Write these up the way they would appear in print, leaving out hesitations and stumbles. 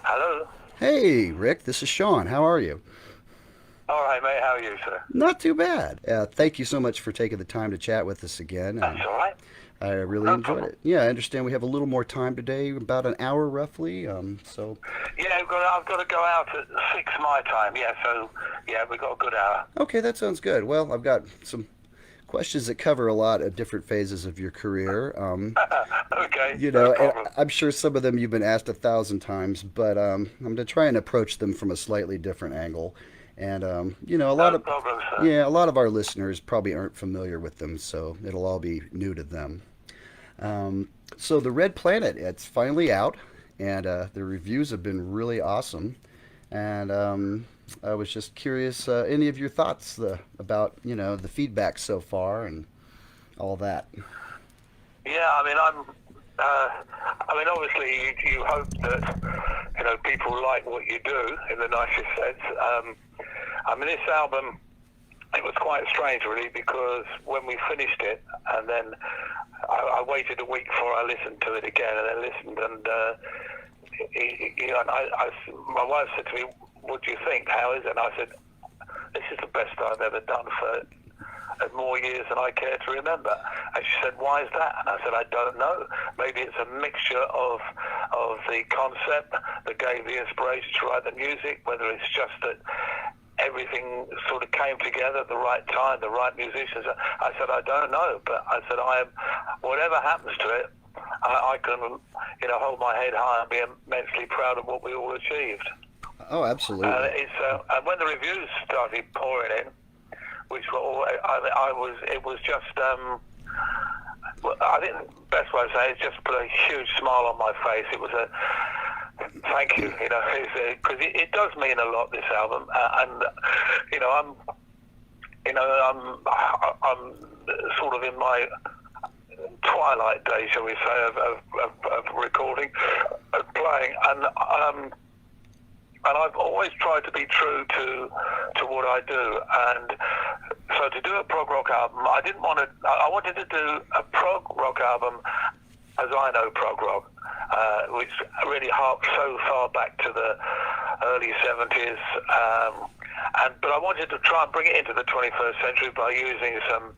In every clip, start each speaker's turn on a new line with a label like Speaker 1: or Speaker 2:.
Speaker 1: Hello.
Speaker 2: Hey, Rick, this is Sean. How are you?
Speaker 1: All right, mate. How are you, sir?
Speaker 2: Not too bad. Thank you so much for taking the time to chat with us again.
Speaker 1: That's all right.
Speaker 2: I really
Speaker 1: No
Speaker 2: enjoyed
Speaker 1: problem.
Speaker 2: it. Yeah, I understand we have a little more time today, about an hour roughly.
Speaker 1: Yeah, I've got to go out at 6 my time. Yeah, so yeah, we've got a good hour.
Speaker 2: Okay, that sounds good. Well, I've got some questions that cover a lot of different phases of your career.
Speaker 1: Okay, no
Speaker 2: And
Speaker 1: problem.
Speaker 2: I'm sure some of them you've been asked 1,000 times, but I'm going to try and approach them from a slightly different angle. And
Speaker 1: No problem, sir.
Speaker 2: a lot of our listeners probably aren't familiar with them, so it'll all be new to them. Um, so the Red Planet, it's finally out, and the reviews have been really awesome. And I was just curious, any of your thoughts about the feedback so far and all that.
Speaker 1: Yeah, I mean, Uh, obviously, you hope that people like what you do in the nicest sense. This album, it was quite strange, really, because when we finished it, and then I waited a week before I listened to it again, and then listened, and my wife said to me, "What do you think? How is it?" And I said, "This is the best I've ever done for more years than I care to remember." And she said, "Why is that?" And I said, "I don't know. Maybe it's a mixture of the concept that gave the inspiration to write the music, whether it's just that everything sort of came together at the right time, the right musicians." I said, "I don't know, but I said, whatever happens to it, I can, hold my head high and be immensely proud of what we all achieved."
Speaker 2: Oh, absolutely.
Speaker 1: And when the reviews started pouring in, which were all, it was just, well, I think the best way to say it is just put a huge smile on my face. It was a thank you, because it does mean a lot, this album, and I'm sort of in my twilight days, shall we say, of recording, of playing, and I've always tried to be true to what I do. And so to do a prog rock album, I wanted to do a prog rock album as I know prog rock, which really harks so far back to the early 70s. But I wanted to try and bring it into the 21st century by using some,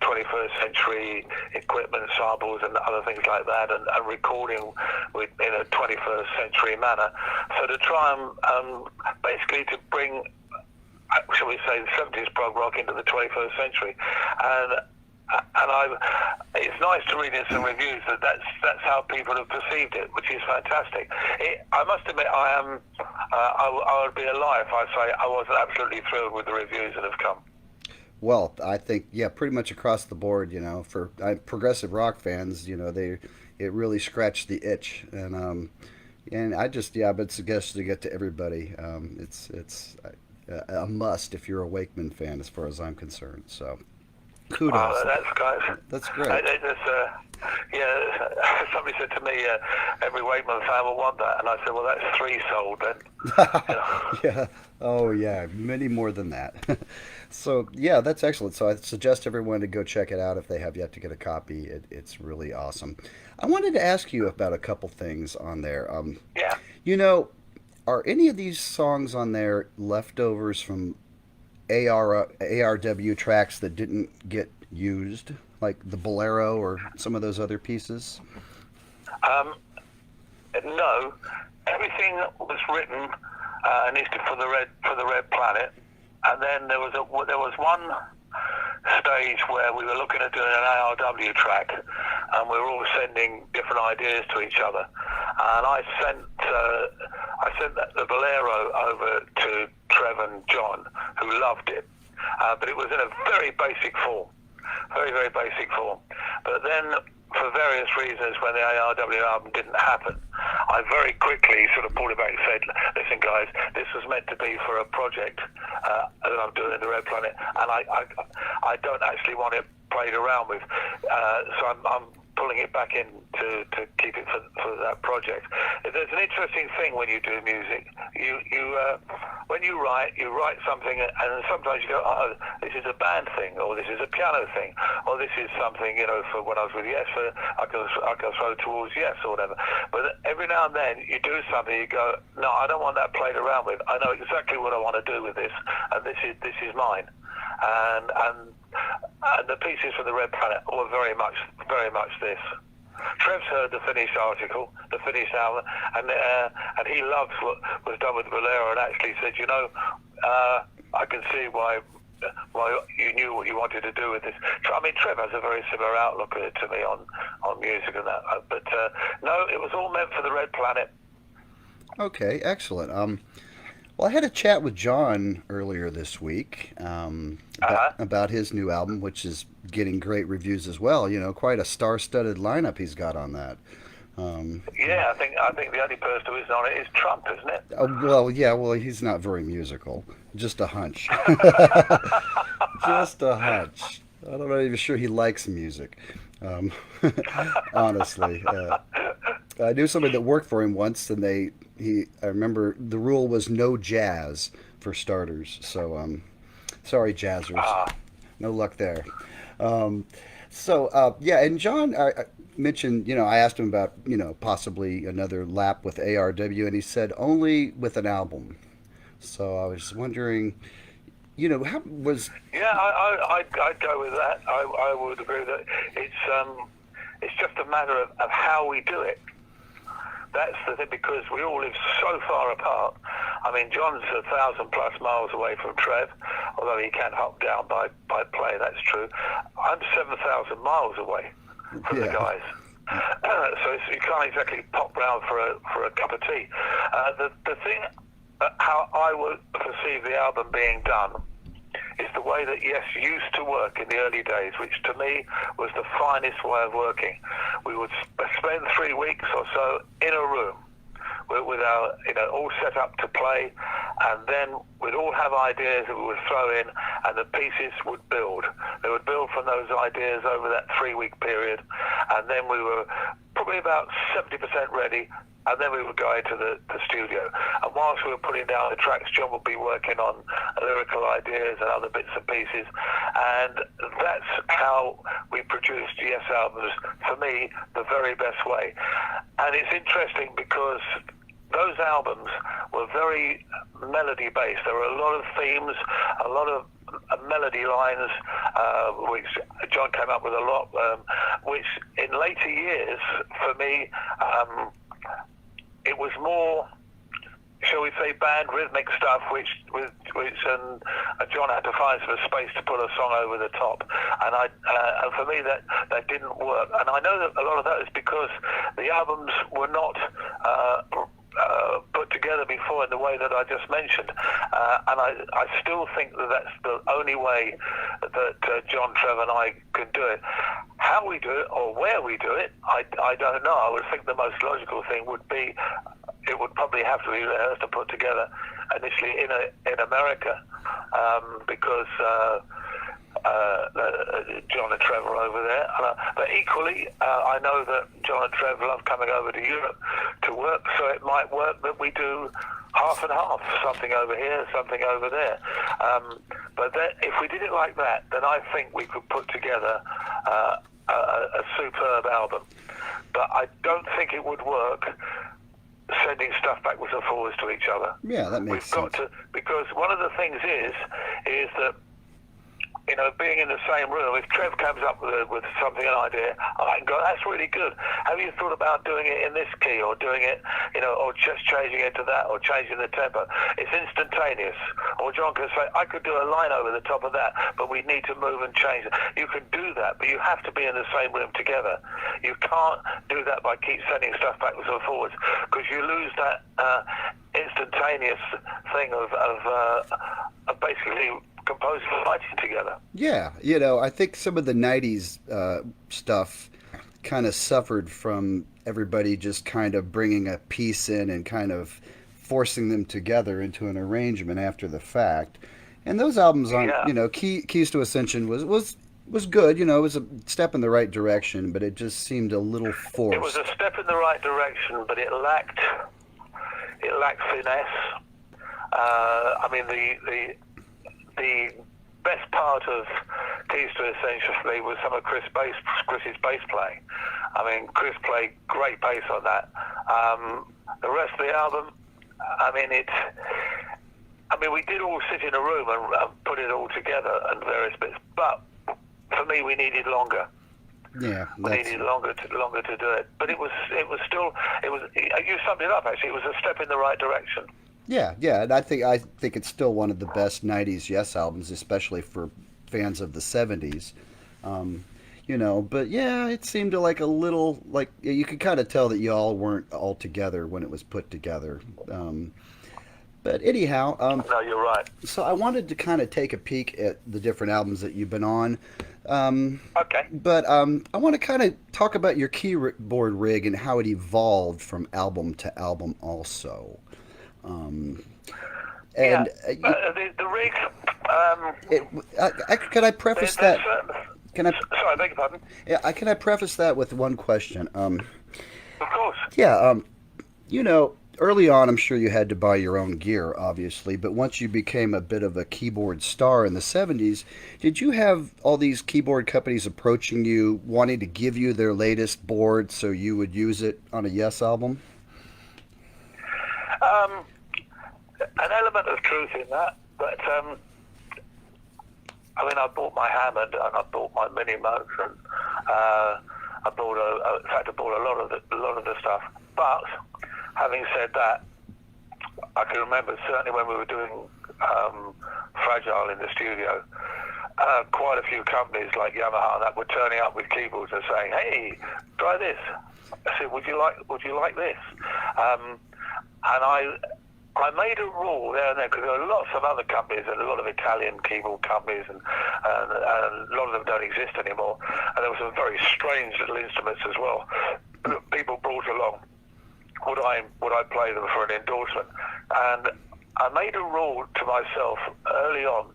Speaker 1: 21st century equipment, samples, and other things like that, and recording in a 21st century manner. So to try and basically to bring, shall we say, the 70s prog rock into the 21st century, and it's nice to read in some reviews that's how people have perceived it, which is fantastic. I must admit, I would be a lie if I say I wasn't absolutely thrilled with the reviews that have come.
Speaker 2: Well, I think yeah, pretty much across the board, for progressive rock fans, it really scratched the itch, and I just I would suggest to get to everybody. It's a must if you're a Wakeman fan, as far as I'm concerned. So kudos.
Speaker 1: That's guys.
Speaker 2: That's great.
Speaker 1: Somebody said to me, every Wakeman fan will want that, and I said, well, that's 3 sold then.
Speaker 2: Yeah. Oh, yeah. Many more than that. So, yeah, that's excellent. So, I suggest everyone to go check it out if they have yet to get a copy. It's really awesome. I wanted to ask you about a couple things on there.
Speaker 1: Yeah.
Speaker 2: You know, are any of these songs on there leftovers from ARW tracks that didn't get used, like the Bolero or some of those other pieces?
Speaker 1: Um, no, everything was written initially for the Red Planet, and then there was one stage where we were looking at doing an ARW track, and we were all sending different ideas to each other. And I sent the Bolero over to Trev and John, who loved it, but it was in a very basic form, very, very basic form. But then, for various reasons, when the ARW album didn't happen, I very quickly sort of pulled it back and said, "Listen, guys, this was meant to be for a project that I'm doing in the Red Planet, and I don't actually want it played around with, so I'm pulling it back in to keep it for that project." There's an interesting thing when you do music. when you write something, and sometimes you go, oh, this is a band thing, or this is a piano thing, or this is something, for when I was with Yes, I can throw towards Yes or whatever. But every now and then you do something, you go, no, I don't want that played around with. I know exactly what I want to do with this, and this is mine. And the pieces for the Red Planet were very much this. Trev's heard the finished article, the finished album, and he loves what was done with Valera, and actually said, I can see why you knew what you wanted to do with this. I mean, Trev has a very similar outlook to me on music and that. But no, it was all meant for the Red Planet.
Speaker 2: Okay, excellent. Well, I had a chat with John earlier this week about his new album, which is getting great reviews as well. Quite a star-studded lineup he's got on that.
Speaker 1: Yeah, I think the only person who isn't on it is Trump, isn't it?
Speaker 2: Well, yeah, well, he's not very musical. Just a hunch. Just a hunch. I'm not even sure he likes music. Honestly, I knew somebody that worked for him once, and I remember the rule was no jazz for starters. So, sorry, jazzers, no luck there. Yeah, and John I mentioned, I asked him about, possibly another lap with ARW, and he said only with an album. So I was wondering, how was?
Speaker 1: Yeah, I'd go with that. I would agree that it's just a matter of how we do it. That's the thing, because we all live so far apart. I mean, John's 1,000+ miles away from Trev, although he can hop down by plane, that's true. I'm 7,000 miles away from the guys. So you can't exactly pop round for a cup of tea. The thing, how I would perceive the album being done, is the way that Yes used to work in the early days, which to me was the finest way of working. We would spend 3 weeks or so in a room with our, all set up to play, and then we'd all have ideas that we would throw in, and the pieces would build. They would build from those ideas over that 3-week period, and then we were probably about 70% ready, and then we would go into the studio. And whilst we were putting down the tracks, John would be working on lyrical ideas and other bits and pieces. And that's how we produced Yes albums, for me, the very best way. And it's interesting because those albums were very melody-based. There were a lot of themes, a lot of melody lines, which John came up with a lot, which in later years, for me, it was more, shall we say, band rhythmic stuff, which John had to find some space to put a song over the top, and for me that didn't work. And I know that a lot of that is because the albums were not put together before in the way that I just mentioned, and I still think that that's the only way that John, Trevor, and I could do it. How we do it or where we do it, I don't know. I would think the most logical thing would be, it would probably have to be rehearsed and put together initially in America, because John and Trevor over there. But equally, I know that John and Trevor love coming over to Europe to work, so it might work that we do half and half, something over here, something over there. But then, if we did it like that, then I think we could put together a superb album. But I don't think it would work sending stuff backwards and forwards to each other.
Speaker 2: Yeah, that makes sense.
Speaker 1: We've got to, because one of the things is that, being in the same room, if Trev comes up with something, an idea, I can go, that's really good. Have you thought about doing it in this key, or doing it, or just changing it to that, or changing the tempo? It's instantaneous. Or John can say, I could do a line over the top of that, but we need to move and change it. You can do that, but you have to be in the same room together. You can't do that by keep sending stuff backwards and forwards, because you lose that instantaneous thing of basically composing and writing together.
Speaker 2: Yeah, I think some of the 90s stuff kind of suffered from everybody just kind of bringing a piece in and kind of forcing them together into an arrangement after the fact. And those albums on, Keys to Ascension was good, it was a step in the right direction, but it just seemed a little forced.
Speaker 1: It was a step in the right direction, but it lacked finesse. I mean, the best part of Keys to Essential Sleep was some of Chris's bass playing. I mean, Chris played great bass on that. The rest of the album, we did all sit in a room and put it all together and various bits, but for me, we needed longer.
Speaker 2: Yeah,
Speaker 1: we needed longer to do it, but it was still. You summed it up. Actually, it was a step in the right direction.
Speaker 2: Yeah, and I think it's still one of the best '90s Yes albums, especially for fans of the '70s. But yeah, it seemed to like a little like you could kind of tell that you all weren't all together when it was put together. But anyhow,
Speaker 1: no, you're right.
Speaker 2: So I wanted to kind of take a peek at the different albums that you've been on.
Speaker 1: Okay.
Speaker 2: But I want to kind of talk about your keyboard rig and how it evolved from album to album also.
Speaker 1: The rig.
Speaker 2: Can I preface that?
Speaker 1: Sorry, I beg your pardon.
Speaker 2: Yeah, can I preface that with one question?
Speaker 1: Of course.
Speaker 2: Yeah, early on, I'm sure you had to buy your own gear, obviously, but once you became a bit of a keyboard star in the 70s, did you have all these keyboard companies approaching you, wanting to give you their latest board so you would use it on a Yes album?
Speaker 1: An element of truth in that, but I bought my Hammond and I bought my Mini Moog, and I bought a lot of the stuff. But having said that, I can remember certainly when we were doing Fragile in the studio, quite a few companies like Yamaha and that were turning up with keyboards and saying, "Hey, try this." I said, "Would you like this?" And I made a rule there and then, because there are lots of other companies and a lot of Italian keyboard companies, and a lot of them don't exist anymore. And there were some very strange little instruments as well that people brought along. Would I play them for an endorsement? And I made a rule to myself early on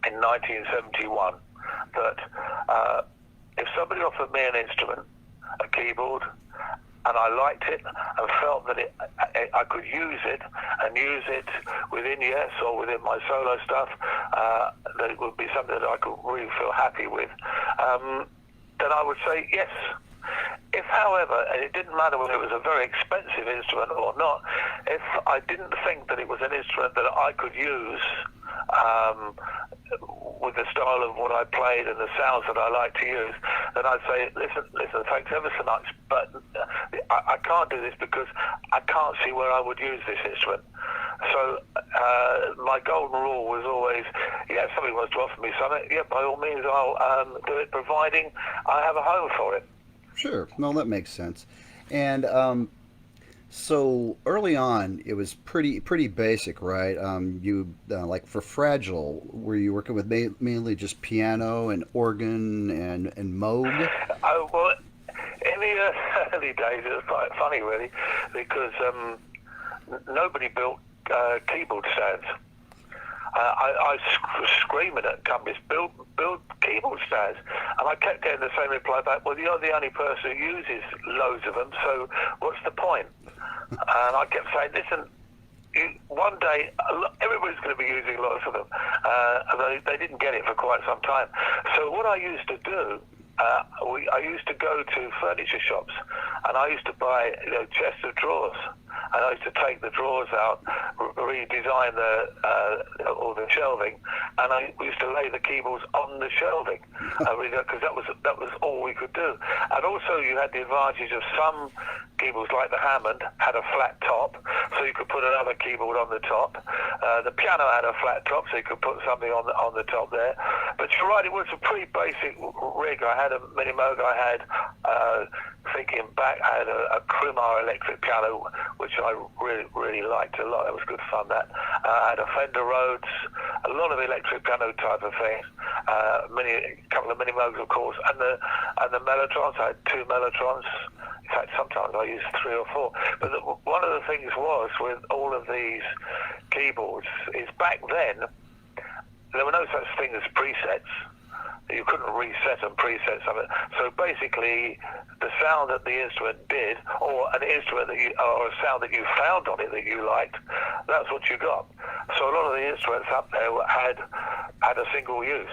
Speaker 1: in 1971 that if somebody offered me an instrument, a keyboard, and I liked it and felt that I could use it within Yes or within my solo stuff, that it would be something that I could really feel happy with, then I would say yes. If, however, and it didn't matter whether it was a very expensive instrument or not, if I didn't think that it was an instrument that I could use with the style of what I played and the sounds that I like to use, then I'd say, listen, thanks ever so much, but I can't do this because I can't see where I would use this instrument. So my golden rule was always, if somebody wants to offer me something, by all means I'll do it, providing I have a home for it.
Speaker 2: Sure. No, that makes sense. And so early on, it was pretty basic, right? You like for Fragile, were you working with mainly just piano and organ and Moog?
Speaker 1: Oh, well, in the early days, it was quite funny, really, because nobody built keyboard stands. I was screaming at companies, build keyboard stands, and I kept getting the same reply back, well, you're the only person who uses loads of them, so what's the point? And I kept saying, listen, one day everybody's going to be using lots of them, and they didn't get it for quite some time. So what I used to do, I used to go to furniture shops, and I used to buy chests of drawers, and I used to take the drawers out, redesign all the shelving, and I used to lay the keyboards on the shelving, because that was all we could do. And also you had the advantage of some keyboards, like the Hammond, had a flat top, so you could put another keyboard on the top. The piano had a flat top, so you could put something on the top there. But you're right, it was a pretty basic rig. I had a Mini Moog, I had, thinking back, I had a Crumar electric piano, which I really liked a lot. That was good fun, that. I had a Fender Rhodes, a lot of electric piano type of things, a couple of Mini Moogs, of course, and the Mellotrons. I had 2 Mellotrons. In fact, sometimes I used 3 or 4. But one of the things was, with all of these keyboards, is back then, there were no such thing as presets. You couldn't reset and preset something. So basically, the sound that the instrument did, or an instrument that or a sound that you found on it that you liked, that's what you got. So a lot of the instruments up there had a single use.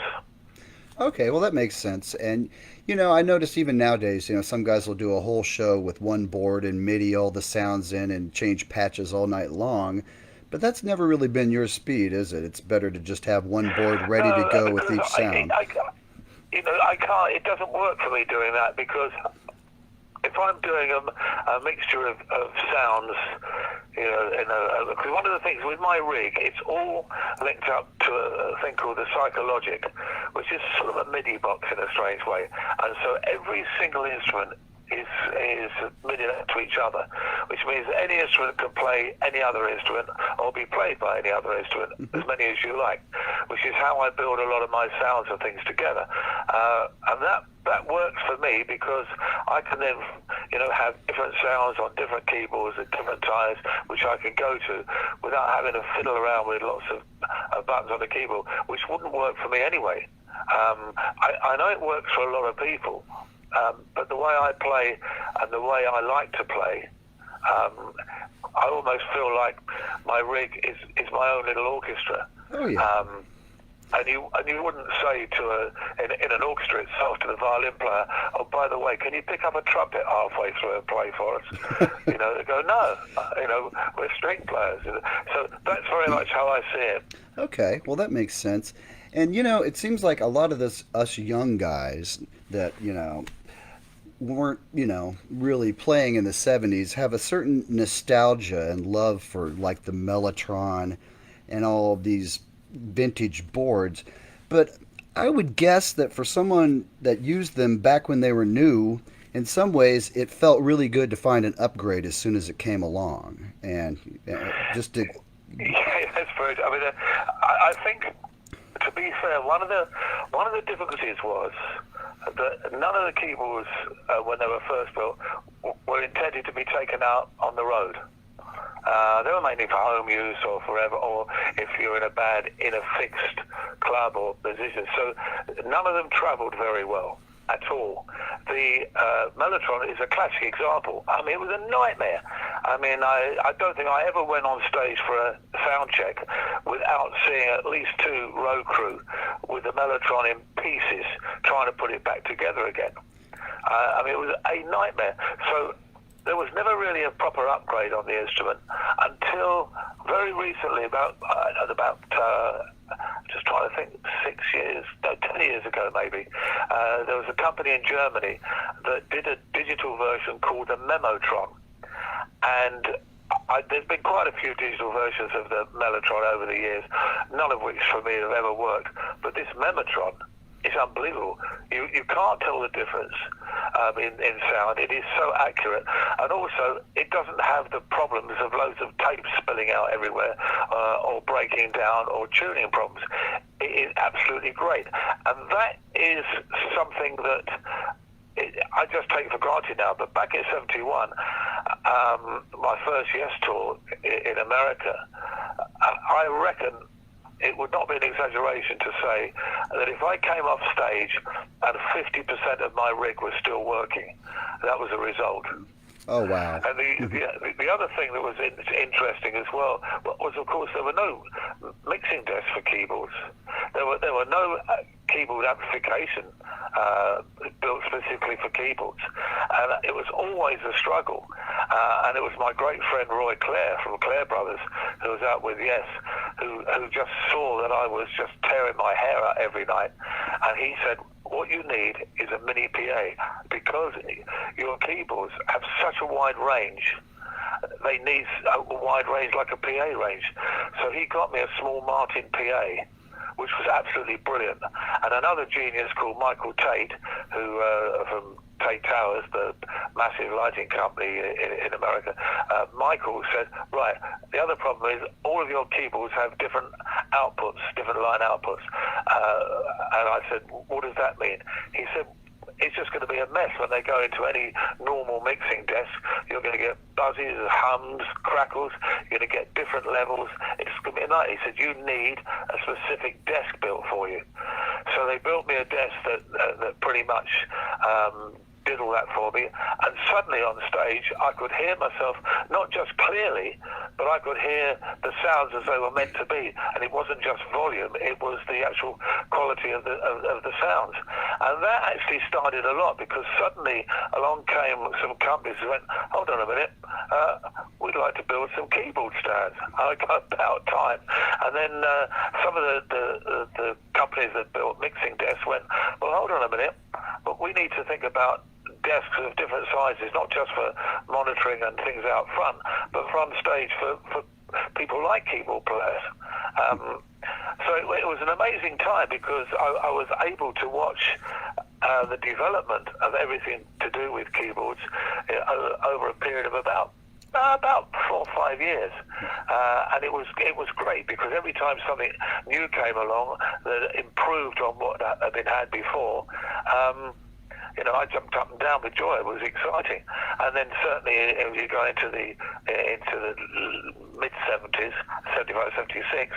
Speaker 2: Okay, well that makes sense. And I notice even nowadays, some guys will do a whole show with one board and MIDI all the sounds in and change patches all night long. But that's never really been your speed, is it? It's better to just have one board ready to
Speaker 1: No,
Speaker 2: go with
Speaker 1: because
Speaker 2: each sound.
Speaker 1: I can't. It doesn't work for me doing that because if I'm doing a mixture of sounds, because one of the things with my rig, it's all linked up to a thing called the Psychologic, which is sort of a MIDI box in a strange way, and so every single instrument is MIDI to each other, which means that any instrument can play any other instrument or be played by any other instrument, as many as you like, which is how I build a lot of my sounds and things together. And that works for me because I can then, have different sounds on different keyboards at different times, which I can go to without having to fiddle around with lots of buttons on the keyboard, which wouldn't work for me anyway. I know it works for a lot of people, but the way I play and the way I like to play, I almost feel like my rig is my own little orchestra.
Speaker 2: Oh yeah.
Speaker 1: And you wouldn't say in an orchestra itself to the violin player, oh, by the way, can you pick up a trumpet halfway through and play for us? They go, no, we're string players. So that's very much how I see it.
Speaker 2: Okay, well that makes sense. And it seems like a lot of us young guys that weren't really playing in the 70s have a certain nostalgia and love for like the Mellotron and all of these vintage boards. But I would guess that for someone that used them back when they were new, in some ways it felt really good to find an upgrade as soon as it came along. And just to
Speaker 1: yeah, that's very. I mean, I think, to be fair, one of the difficulties was that none of the keyboards, when they were first built, were intended to be taken out on the road. They were mainly for home use or forever, or if you're in a band in a fixed club or position. So none of them travelled very well at all. The Mellotron is a classic example. I mean, it was a nightmare. I mean, I don't think I ever went on stage for a sound check without seeing at least two road crew with the Mellotron in pieces trying to put it back together again. I mean, it was a nightmare. So there was never really a proper upgrade on the instrument until very recently, about just trying to think, 10 years ago maybe, there was a company in Germany that did a digital version called the Memotron. And there's been quite a few digital versions of the Mellotron over the years, none of which for me have ever worked. But this Memotron is unbelievable. You can't tell the difference in sound. It is so accurate, and also it doesn't have the problems of loads of tape spilling out everywhere or breaking down or tuning problems. It is absolutely great, and that is something that I just take for granted now. But back in '71, my first Yes tour in America, I reckon it would not be an exaggeration to say that if I came off stage and 50% of my rig was still working, that was a result.
Speaker 2: Oh, wow.
Speaker 1: And the other thing that was interesting as well was, of course, there were no mixing desks for keyboards. There were no keyboard amplification built specifically for keyboards. And it was always a struggle. And it was my great friend Roy Clare from Clare Brothers, who was out with Yes, who just saw that I was just tearing my hair out every night. And he said, what you need is a mini PA, because your keyboards have such a wide range. They need a wide range like a PA range. So he got me a small Martin PA, which was absolutely brilliant. And another genius called Michael Tate, who from Tate Towers, the massive lighting company in America, Michael said, right, the other problem is all of your keyboards have different outputs, different line outputs. And I said, what does that mean? He said, it's just going to be a mess when they go into any normal mixing desk. You're going to get buzzes, hums, crackles. You're going to get different levels. It's going to be a night. He said, you need a specific desk built for you. so they built me a desk that pretty much did all that for me, and suddenly on stage I could hear myself, not just clearly, but I could hear the sounds as they were meant to be, and it wasn't just volume, it was the actual quality of the sounds. And that actually started a lot, because suddenly along came some companies who went, hold on a minute, we'd like to build some keyboard stands. I got about time. And then some of the companies that built mixing desks went, well, hold on a minute, but we need to think about desks of different sizes, not just for monitoring and things out front, but for on stage for people like keyboard players. So it was an amazing time, because I was able to watch the development of everything to do with keyboards over a period of about 4 or 5 years, and it was great, because every time something new came along that improved on what had been had before, I jumped up and down with joy. It was exciting. And then certainly as you go into the mid-70s, 75, 76,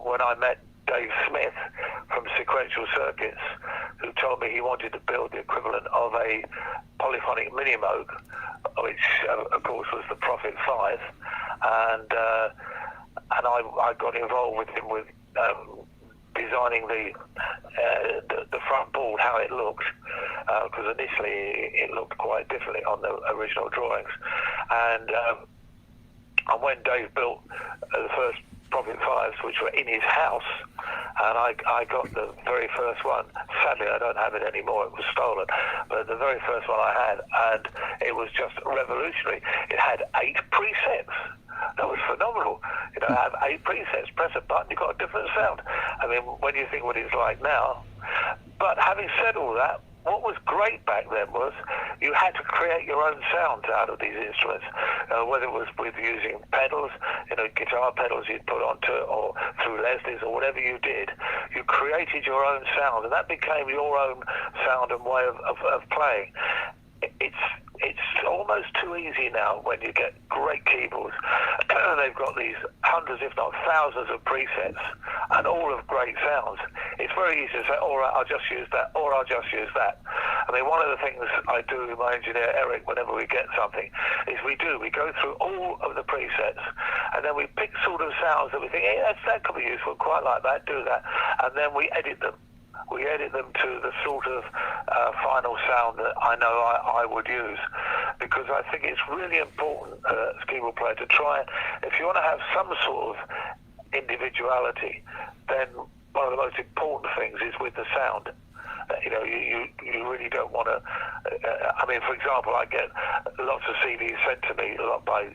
Speaker 1: when I met Dave Smith from Sequential Circuits, who told me he wanted to build the equivalent of a polyphonic mini-moog, which of course was the Prophet 5, and I got involved with him with designing the front board, how it looked, because initially it looked quite differently on the original drawings, and when Dave built the first Prophet 5s, which were in his house, and I got the very first one. Sadly, I don't have it anymore, it was stolen, but the very first one I had, and it was just revolutionary. It had 8 presets. That was phenomenal. Have 8 presets, press a button, you've got a different sound. I mean, when you think what it's like now. But having said all that, what was great back then was you had to create your own sounds out of these instruments, whether it was with using pedals, guitar pedals you'd put onto it, or through Leslie's, or whatever you did. You created your own sound, and that became your own sound and way of playing. It's almost too easy now when you get great keyboards. They've got these hundreds, if not thousands, of presets, and all of great sounds. It's very easy to say, all right, I'll just use that, or I'll just use that. I mean, one of the things I do with my engineer, Eric, whenever we get something, is we go through all of the presets, and then we pick sort of sounds that we think, hey, that could be useful, quite like that, do that, and then we edit them. We edit them to the sort of final sound that I know I would use, because I think it's really important as a keyboard player to try, if you want to have some sort of individuality, then one of the most important things is with the sound. You really don't want to. I mean, for example, I get lots of CDs sent to me a lot by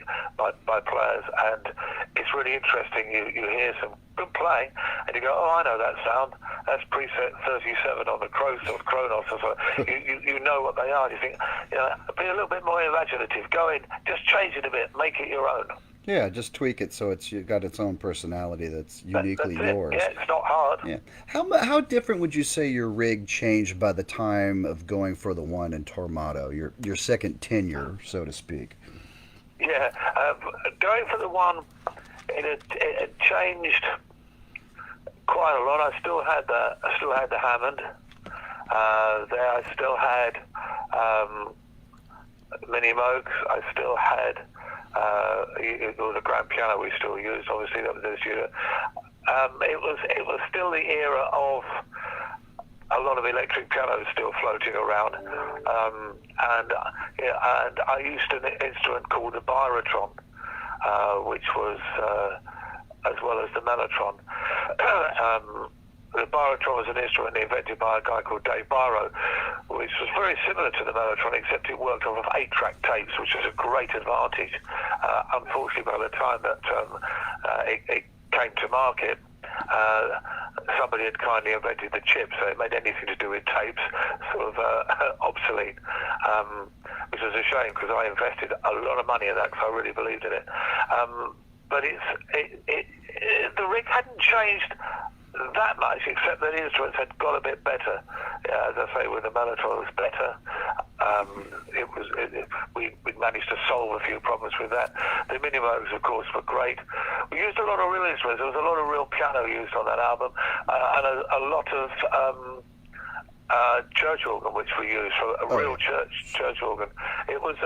Speaker 1: players, and it's really interesting. You hear some good playing, and you go, oh, I know that sound. That's preset 37 on the Kronos or so. You know what they are. You think, be a little bit more imaginative. Go in, just change it a bit, make it your own.
Speaker 2: Yeah, just tweak it so it's got its own personality that's uniquely yours.
Speaker 1: Yeah, it's not hard.
Speaker 2: Yeah. How different would you say your rig changed by the time of going for the one in Tormato, your second tenure, so to speak?
Speaker 1: Yeah, going for the one, it had changed quite a lot. I still had the Hammond. There, I still had mini Moogs. I still had. It was a grand piano we still used, obviously, that was this year. It was still the era of a lot of electric pianos still floating around, and I used an instrument called the Byrotron, which was as well as the Mellotron. The Byrotron was an instrument invented by a guy called Dave Byro, which was very similar to the Mellotron, except it worked off of 8-track tapes, which was a great advantage. Unfortunately, by the time that it came to market, somebody had kindly invented the chip, so it made anything to do with tapes sort of obsolete, which was a shame, because I invested a lot of money in that because I really believed in it. But the rig hadn't changed that much, except that the instruments had got a bit better. As I say, with the Mellotron it was better. We managed to solve a few problems with that. The Minimos, of course, were great. We used a lot of real instruments. There was a lot of real piano used on that album, and a lot of church organ, which we used, so a real church organ. It was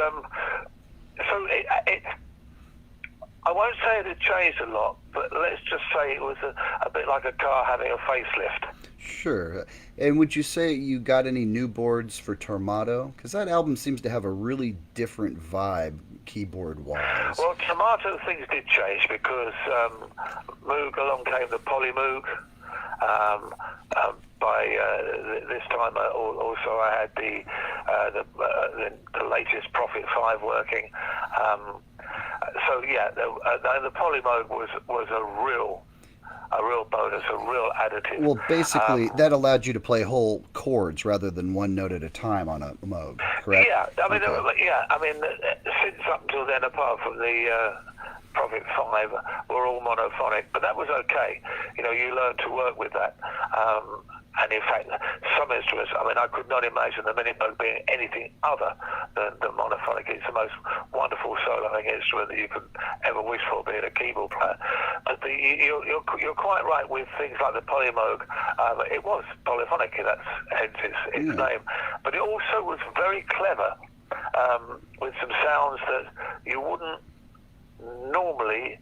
Speaker 1: I won't say it had changed a lot, but let's just say it was a bit like a car having a facelift.
Speaker 2: Sure. And would you say you got any new boards for Tormato? Because that album seems to have a really different vibe, keyboard-wise.
Speaker 1: Well, Tomato things did change because Moog, along came the Poly Moog. By this time, also I had the latest Prophet 5 working. So yeah, the Poly Moog was a real bonus, a real additive.
Speaker 2: Well, basically, that allowed you to play whole chords rather than one note at a time on a Moog, correct?
Speaker 1: Yeah, I mean, since up until then, apart from the Prophet 5, were all monophonic, but that was okay. You know, you learn to work with that. And in fact, some instruments, I mean, I could not imagine the Minimoog being anything other than monophonic. It's the most wonderful soloing instrument that you could ever wish for, being a keyboard player. But you're quite right with things like the Polymoog. It was polyphonic, that's hence its name. But it also was very clever, with some sounds that you wouldn't normally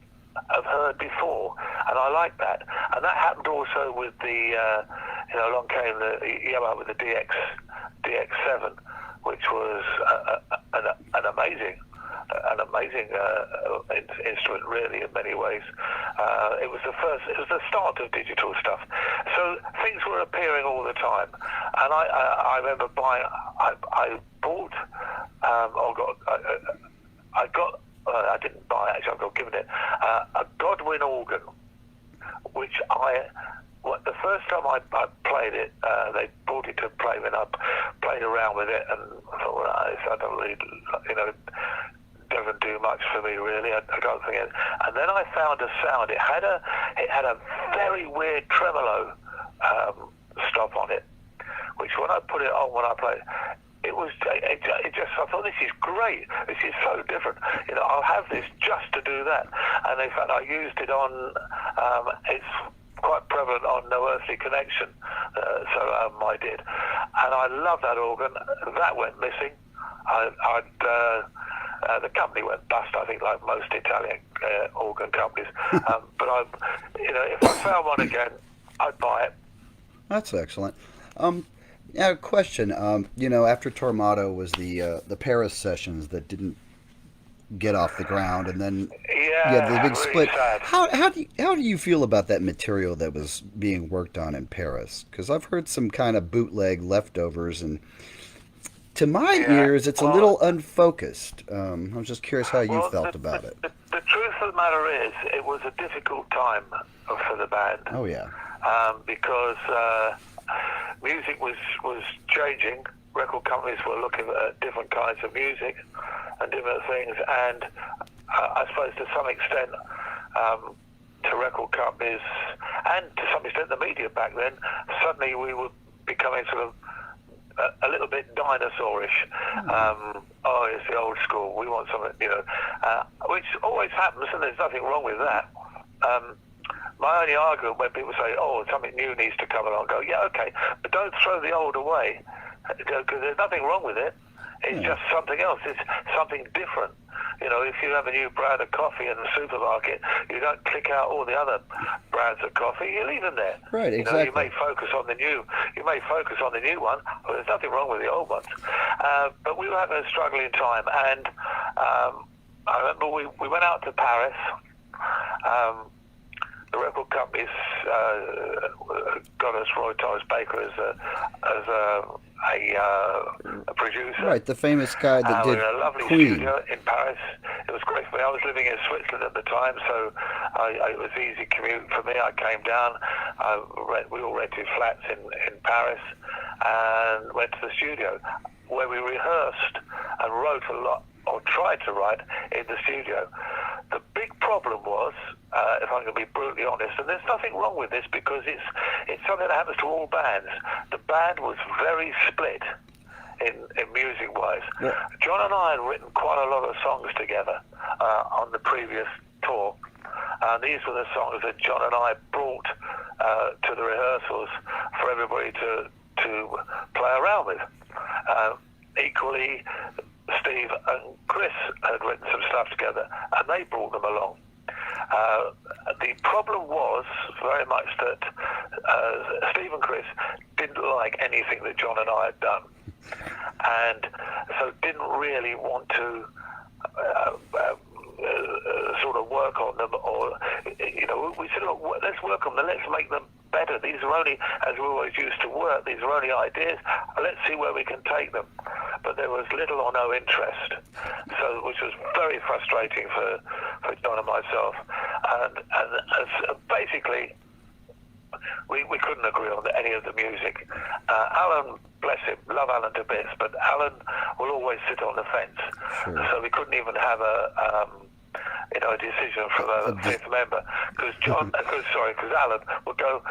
Speaker 1: have heard before, and I like that. And that happened also with the, along came the Yamaha with the DX7, which was an amazing instrument, really, in many ways. It was the start of digital stuff. So things were appearing all the time, and I remember buying. I didn't buy it, actually, I got given it, a Godwin organ, which the first time I played it, they brought it to play, and I played around with it, and I thought, well, I don't really, doesn't do much for me, really. I don't think it. And then I found a sound. It had a very weird tremolo stop on it, which when I put it on, when I played, it just, I thought, this is great. This is so different. I'll have this just to do that. And in fact, I used it on, it's quite prevalent on No Earthly Connection, so I did. And I love that organ. That went missing. The company went bust, I think, like most Italian organ companies. But if I found one again, I'd buy it.
Speaker 2: That's excellent. Now, a question. After Tormato was the Paris sessions that didn't get off the ground, and then the big split.
Speaker 1: Sad.
Speaker 2: How do you feel about that material that was being worked on in Paris? Because I've heard some kind of bootleg leftovers, and to my ears, it's a little unfocused. I was just curious how you felt about it.
Speaker 1: The truth of the matter is, it was a difficult time for the band.
Speaker 2: Oh yeah.
Speaker 1: Because music was changing. Record companies were looking at different kinds of music and different things, and I suppose to some extent, to record companies and to some extent the media back then, suddenly we were becoming sort of a little bit dinosaurish. It's the old school. We want something, which always happens, and there's nothing wrong with that. My only argument when people say, something new needs to come along, I go, yeah, okay, but don't throw the old away, because there's nothing wrong with it. It's just something else. It's something different. If you have a new brand of coffee in the supermarket, you don't click out all the other brands of coffee. You leave them there.
Speaker 2: Right, exactly.
Speaker 1: You may focus on the new. You may focus on the new one. Well, there's nothing wrong with the old ones. But we were having a struggling time, and I remember we went out to Paris. The record companies got us Roy Torres Baker as a producer.
Speaker 2: Right, the famous guy that did
Speaker 1: we were in a lovely
Speaker 2: Queen.
Speaker 1: studio in Paris. It was great for me. I was living in Switzerland at the time, so it was easy commute for me. I came down. We all rented flats in Paris and went to the studio, where we rehearsed and wrote a lot, or tried to write in the studio. The big problem was, if I'm going to be brutally honest, and there's nothing wrong with this because it's something that happens to all bands. The band was very split in music-wise.
Speaker 2: Yeah.
Speaker 1: John and I had written quite a lot of songs together on the previous tour. And these were the songs that John and I brought to the rehearsals for everybody to play around with. Equally, Steve and Chris had written some stuff together, and they brought them along. The problem was very much that Steve and Chris didn't like anything that John and I had done, and so didn't really want to sort of work on them, or we said, look, let's work on them, let's make them better. These are only, as we always used to work, these are only ideas. Let's see where we can take them. But there was little or no interest, so which was very frustrating for John and myself. And basically, we couldn't agree on any of the music. Alan, bless him, love Alan to bits, but Alan will always sit on the fence.
Speaker 2: Sure.
Speaker 1: So we couldn't even have a decision from a fifth member, because Alan would go,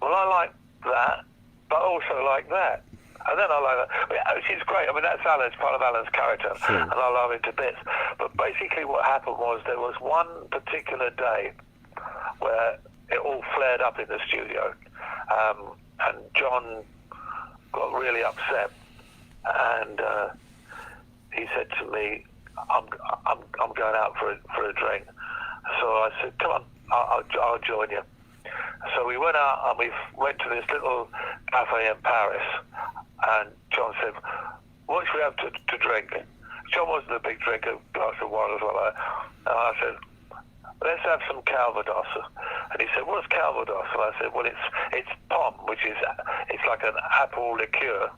Speaker 1: well, I like that, but I also like that. And then I like that, which is great. I mean, that's Alan's, part of Alan's character,
Speaker 2: sure.
Speaker 1: And I love him to bits. But basically what happened was there was one particular day where it all flared up in the studio, and John got really upset, and he said to me, I'm going out for a drink. So I said, come on, I'll join you. So we went out and we went to this little cafe in Paris, and John said, what should we have to drink? John wasn't a big drinker, a glass of wine as well. And I said, let's have some Calvados. And he said, what's Calvados? And I said, well, it's pom, which is, it's like an apple liqueur,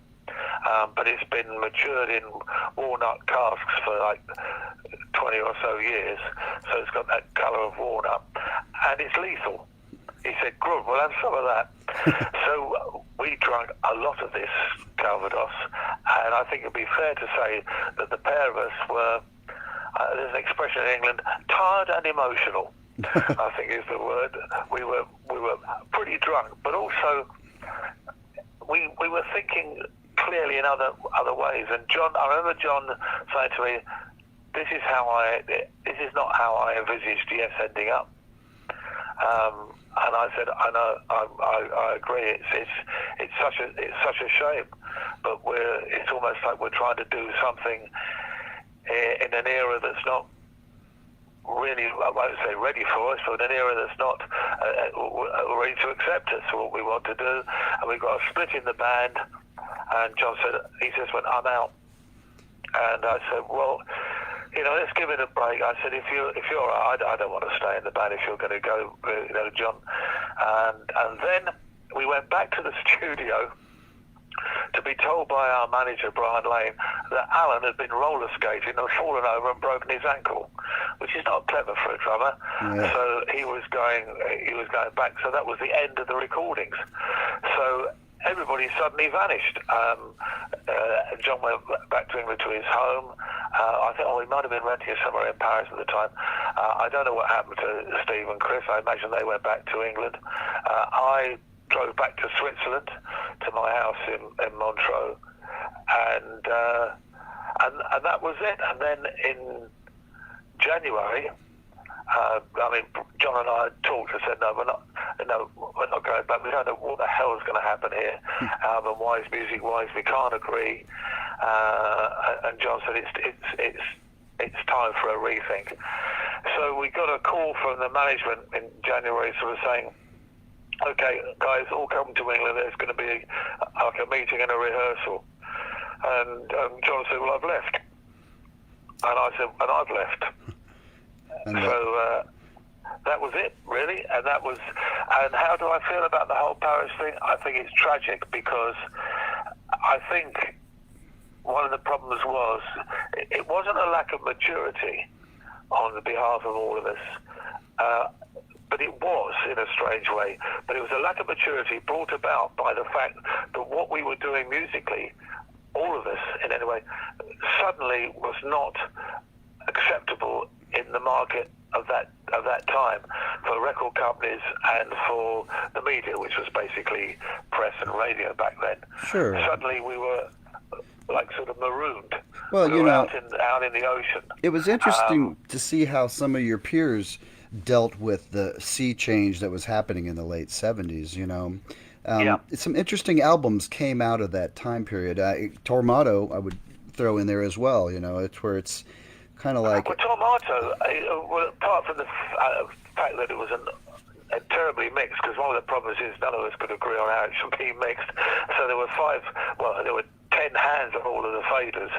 Speaker 1: but it's been matured in walnut casks for like 20 or so years, so it's got that colour of walnut, and it's lethal. He said, good, we'll have some of that. So we drank a lot of this Calvados, and I think it'd be fair to say that the pair of us were, there's an expression in England, tired and emotional, I think is the word. We were pretty drunk, but also we were thinking clearly in other ways. And John, I remember John saying to me, this is not how I envisaged Yes ending up. And I said, I know, I agree. It's such a shame, but it's almost like we're trying to do something in an era that's not really, I won't say ready for us, but in an era that's not ready to accept us for what we want to do. And we've got a split in the band. And John said, he just went, I'm out. And I said, well, let's give it a break. I said, if you're all right, I don't want to stay in the band if you're going to go, John. And then we went back to the studio to be told by our manager, Brian Lane, that Alan had been roller skating and fallen over and broken his ankle, which is not clever for a drummer. Yeah. So he was going back. So that was the end of the recordings. So everybody suddenly vanished. John went back to England to his home. I think, he might have been renting somewhere in Paris at the time. I don't know what happened to Steve and Chris. I imagine they went back to England. I drove back to Switzerland, to my house in Montreux, and that was it. And then in January, John and I had talked and said, no, we're not going back. We don't know what the hell is going to happen here. Album-wise, music-wise, we can't agree. And John said, it's time for a rethink. So we got a call from the management in January, sort of saying, okay, guys, all come to England. There's going to be like a meeting and a rehearsal. And John said, well, I've left. And I said, and I've left. So that was it, really. And how do I feel about the whole Paris thing? I think it's tragic, because I think one of the problems was it wasn't a lack of maturity on the behalf of all of us, but it was in a strange way. But it was a lack of maturity brought about by the fact that what we were doing musically, all of us in any way, suddenly was not acceptable in the market of that time for record companies and for the media, which was basically press and radio back then.
Speaker 2: Sure.
Speaker 1: Suddenly we were like sort of marooned.
Speaker 2: Well,
Speaker 1: We were out in the ocean.
Speaker 2: it was
Speaker 1: Um,
Speaker 2: interesting to see how some of your peers dealt with the sea change that was happening in the late 70s,
Speaker 1: yeah.
Speaker 2: Some interesting albums came out of that time period. Tormato, I would throw in there as well. It's where it's kind of
Speaker 1: Well,
Speaker 2: like,
Speaker 1: Tomato, well, apart from the fact that it was terribly mixed, because one of the problems is none of us could agree on how it should be mixed. So there were there were 10 hands on all of the faders,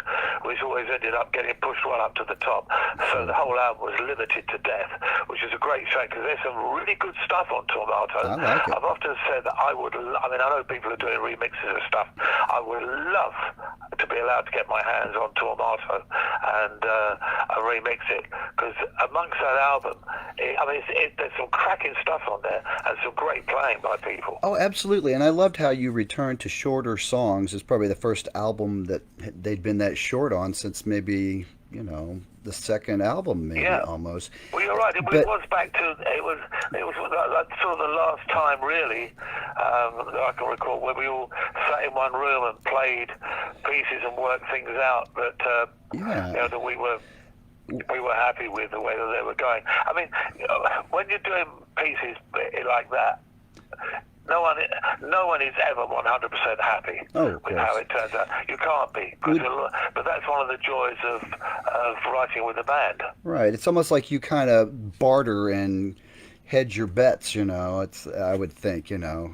Speaker 1: which always ended up getting pushed right up to the top. So the whole album was limited to death, which is a great shame, because there's some really good stuff on Tomato.
Speaker 2: I like it.
Speaker 1: I've often said that I know people are doing remixes of stuff. I would love to be allowed to get my hands on Tomato and remix it, because amongst that album, there's some cracking stuff on there and some great playing by people.
Speaker 2: Oh, absolutely. And I loved how you returned to shorter songs. It's probably the first album that they'd been that short on since maybe, the second album, maybe
Speaker 1: Yeah.
Speaker 2: almost.
Speaker 1: Well, you're right. It was back to it was like sort of the last time really that I can recall where we all sat in one room and played pieces and worked things out that
Speaker 2: Yeah.
Speaker 1: that we were happy with the way that they were going. I mean, when you're doing pieces like that, no one is ever 100% happy
Speaker 2: Oh, of
Speaker 1: with how
Speaker 2: course.
Speaker 1: it turns out. You can't be, but that's one of the joys of writing with a band.
Speaker 2: Right. It's almost like you kind of barter and hedge your bets, I would think,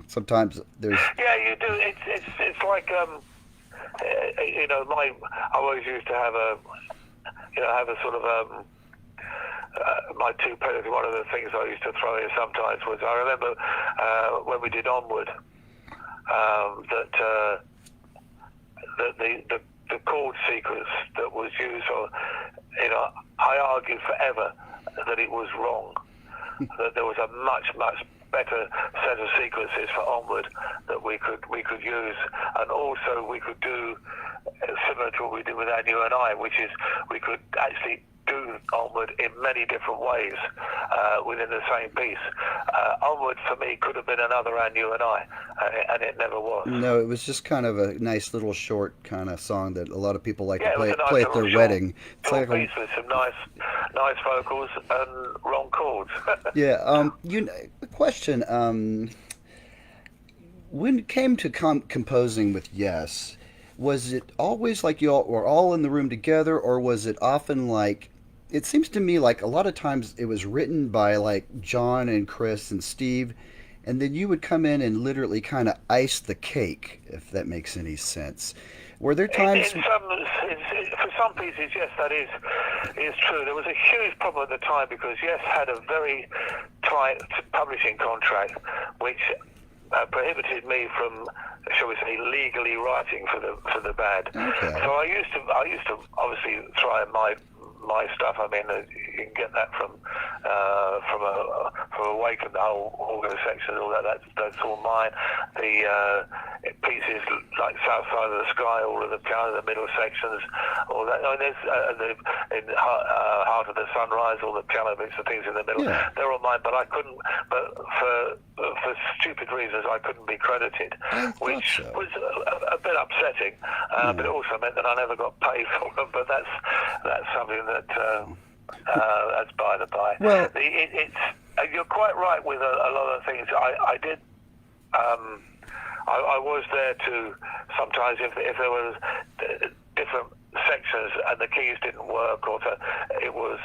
Speaker 2: Sometimes there's.
Speaker 1: Yeah, you do. It's like I always used to have a sort of my two pillars. One of the things I used to throw in sometimes was, I remember when we did Onward, that the chord sequence that was used, I argued forever that it was wrong. That there was a much better set of sequences for Onward that we could use, and also we could do similar to what we did with Our You and I, which is we could actually do Onward in many different ways within the same piece. Onward for me could have been another And You and I, and it never was.
Speaker 2: No, it was just kind of a nice little short kind of song that a lot of people like to
Speaker 1: It was
Speaker 2: play
Speaker 1: a nice
Speaker 2: play at their
Speaker 1: little
Speaker 2: wedding. It's
Speaker 1: short
Speaker 2: like
Speaker 1: piece with some nice vocals and wrong chords.
Speaker 2: yeah. Question. When it came to composing with Yes, was it always like you all were all in the room together, or was it often like? It seems to me like a lot of times it was written by like John and Chris and Steve, and then you would come in and literally kind of ice the cake, if that makes any sense. Were there times?
Speaker 1: For some pieces, yes, that is true. There was a huge problem at the time because Yes had a very tight publishing contract, which prohibited me from, shall we say, legally writing for the band.
Speaker 2: Okay.
Speaker 1: So I used to obviously try my stuff. I mean, you can get that from Wakeman, the whole organ section, all that's all mine. The pieces like South Side of the Sky, all of the piano, the middle sections, all that. I mean, there's in Heart of the Sunrise, all the piano bits and things in the middle.
Speaker 2: Yeah.
Speaker 1: They're all mine, but I couldn't. But for stupid reasons, I couldn't be credited,
Speaker 2: I thought
Speaker 1: which
Speaker 2: so.
Speaker 1: was a bit upsetting. But it also meant that I never got paid for them. But that's something that that's by the by.
Speaker 2: Well,
Speaker 1: You're quite right with a lot of things. I did. I was there to sometimes if there was different sections and the keys didn't work, it was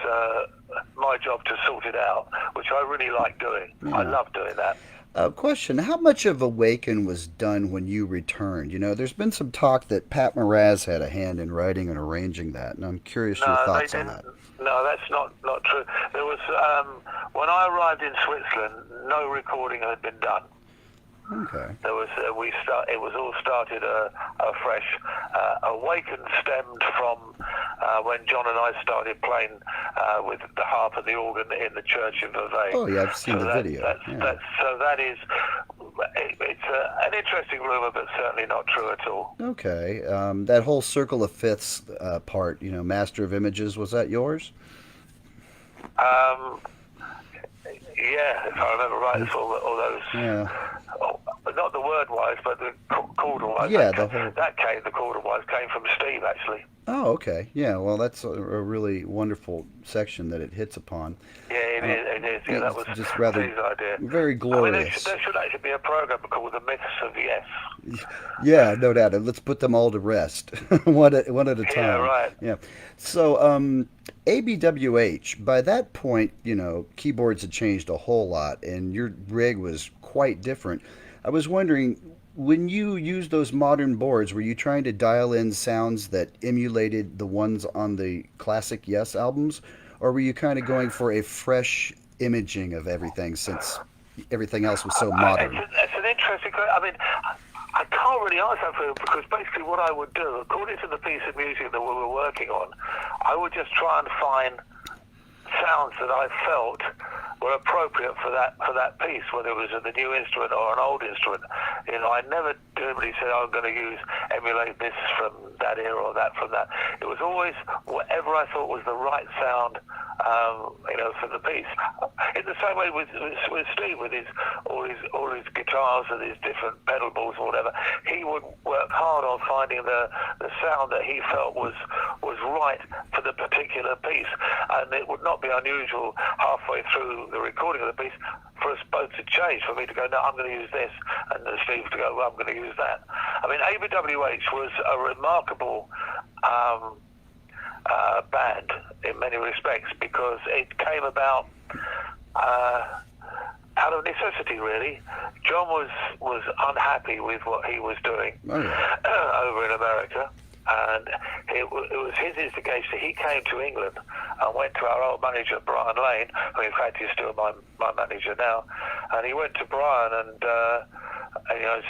Speaker 1: my job to sort it out, which I really like doing.
Speaker 2: Yeah.
Speaker 1: I love doing that.
Speaker 2: Question: how much of Awaken was done when you returned? There's been some talk that Pat Mraz had a hand in writing and arranging that, and I'm curious your thoughts on that.
Speaker 1: No, that's not true. There was when I arrived in Switzerland, no recording had been done.
Speaker 2: Okay.
Speaker 1: There was it was all started afresh. Awaken stemmed from when John and I started playing with the harp and the organ in the church in Vevey.
Speaker 2: Oh yeah, I've seen the video.
Speaker 1: So that is it's an interesting rumor, but certainly not true at all.
Speaker 2: Okay. That whole Circle of Fifths part, Master of Images, was that yours?
Speaker 1: Yeah, if I remember right, it's all those.
Speaker 2: Yeah.
Speaker 1: Not the word-wise, but the chord-wise,
Speaker 2: Yeah, the whole.
Speaker 1: the chord-wise came from Steve, actually.
Speaker 2: Oh, okay. Yeah, well, that's a really wonderful section that it hits upon.
Speaker 1: Yeah, it is. Yeah, that
Speaker 2: It's
Speaker 1: was
Speaker 2: just rather
Speaker 1: Steve's idea.
Speaker 2: very
Speaker 1: I mean,
Speaker 2: glorious.
Speaker 1: there should actually be a program called The Myths of Yes.
Speaker 2: Yeah, no doubt. And let's put them all to rest, one at a
Speaker 1: Yeah,
Speaker 2: time.
Speaker 1: right.
Speaker 2: Yeah. So, ABWH. By that point, keyboards had changed a whole lot, and your rig was quite different. I was wondering, when you used those modern boards, were you trying to dial in sounds that emulated the ones on the classic Yes albums, or were you kind of going for a fresh imaging of everything since everything else was so modern?
Speaker 1: It's an interesting question. I mean, I can't really answer that for you because basically what I would do, according to the piece of music that we were working on, I would just try and find sounds that I felt were appropriate for that piece, whether it was a new instrument or an old instrument. I never deliberately said I'm going to emulate this from that era or that from that. It was always whatever I thought was the right sound, for the piece. In the same way with Steve, with all his guitars and his different pedal boards or whatever, he would work hard on finding the sound that he felt was right for the particular piece, and it would not be unusual halfway through the recording of the piece for us both to change, for me to go, no, I'm going to use this, and Steve to go, well, I'm going to use that. I mean, ABWH was a remarkable band in many respects because it came about out of necessity, really. John was unhappy with what he was doing over in America, and it was his instigation. He came to England and went to our old manager, Brian Lane, who in fact is still my manager now, and he went to Brian and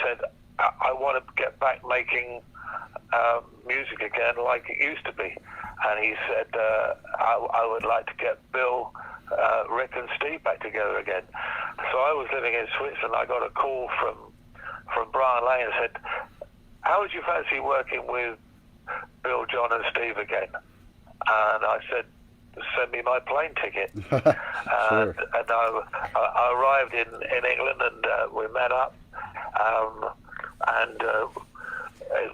Speaker 1: said, I want to get back making music again like it used to be. And he said, I would like to get Bill, Rick and Steve back together again. So I was living in Switzerland. I got a call from Brian Lane and said, how would you fancy working with Bill, John and Steve again? And I said, send me my plane ticket.
Speaker 2: Sure.
Speaker 1: And I arrived in England and we met up.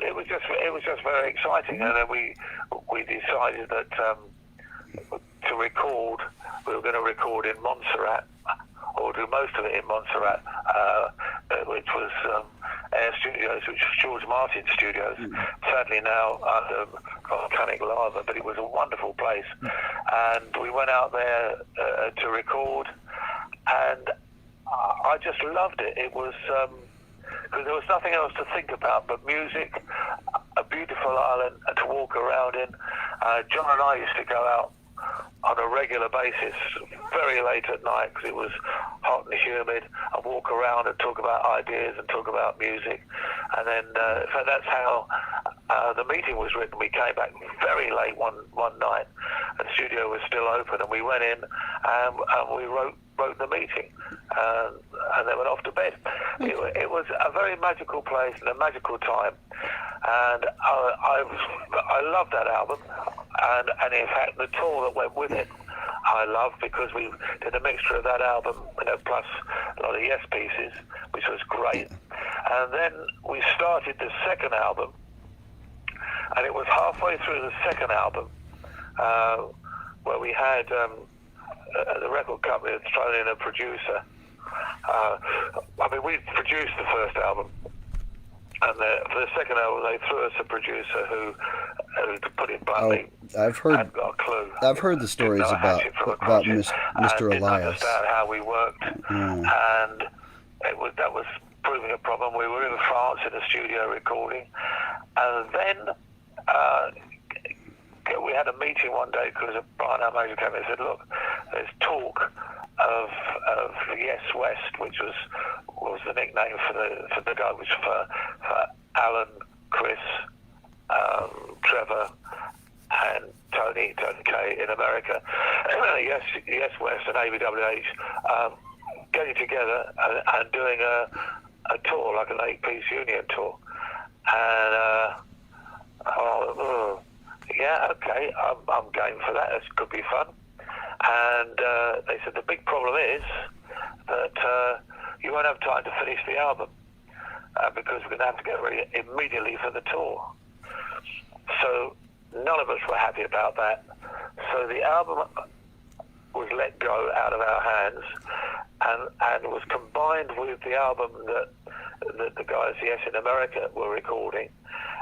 Speaker 1: It was just very exciting, and then we decided that to record, we were going to record in Montserrat, or do most of it in Montserrat, which was Air Studios, which was George Martin Studios. Sadly now under volcanic lava, but it was a wonderful place, and we went out there to record, and I just loved it. It was. Because there was nothing else to think about but music, a beautiful island to walk around in. John and I used to go out on a regular basis, very late at night, because it was hot and humid, and walk around and talk about ideas and talk about music. And then, so that's how the meeting was written. We came back very late one night, and the studio was still open, and we went in and we wrote the meeting, and then went off to bed. It was a very magical place and a magical time, and I loved that album, and in fact the tour that went with it I loved, because we did a mixture of that album, plus a lot of Yes pieces, which was great. And then we started the second album, and it was halfway through the second album where we had the record company had thrown in a producer. We produced the first album, and for the second album they threw us a producer who to put it bluntly, hadn't got a clue.
Speaker 2: I've heard the stories about Mr.
Speaker 1: Didn't
Speaker 2: Elias.
Speaker 1: understand how we worked, and that was proving a problem. We were in France in a studio recording, and then we had a meeting one day because Brian, our manager, came and said, look, there's talk of Yes West, which was the nickname for the guy, which for Alan, Chris, Trevor, and Tony K in America. Yes West and ABWH getting together and doing a tour, like an 8-piece union tour. And yeah, okay, I'm game for that. This could be fun. And they said the big problem is that you won't have time to finish the album. because we're going to have to get ready immediately for the tour. So none of us were happy about that. So the album was let go out of our hands and was combined with the album that the guys, Yes in America, were recording,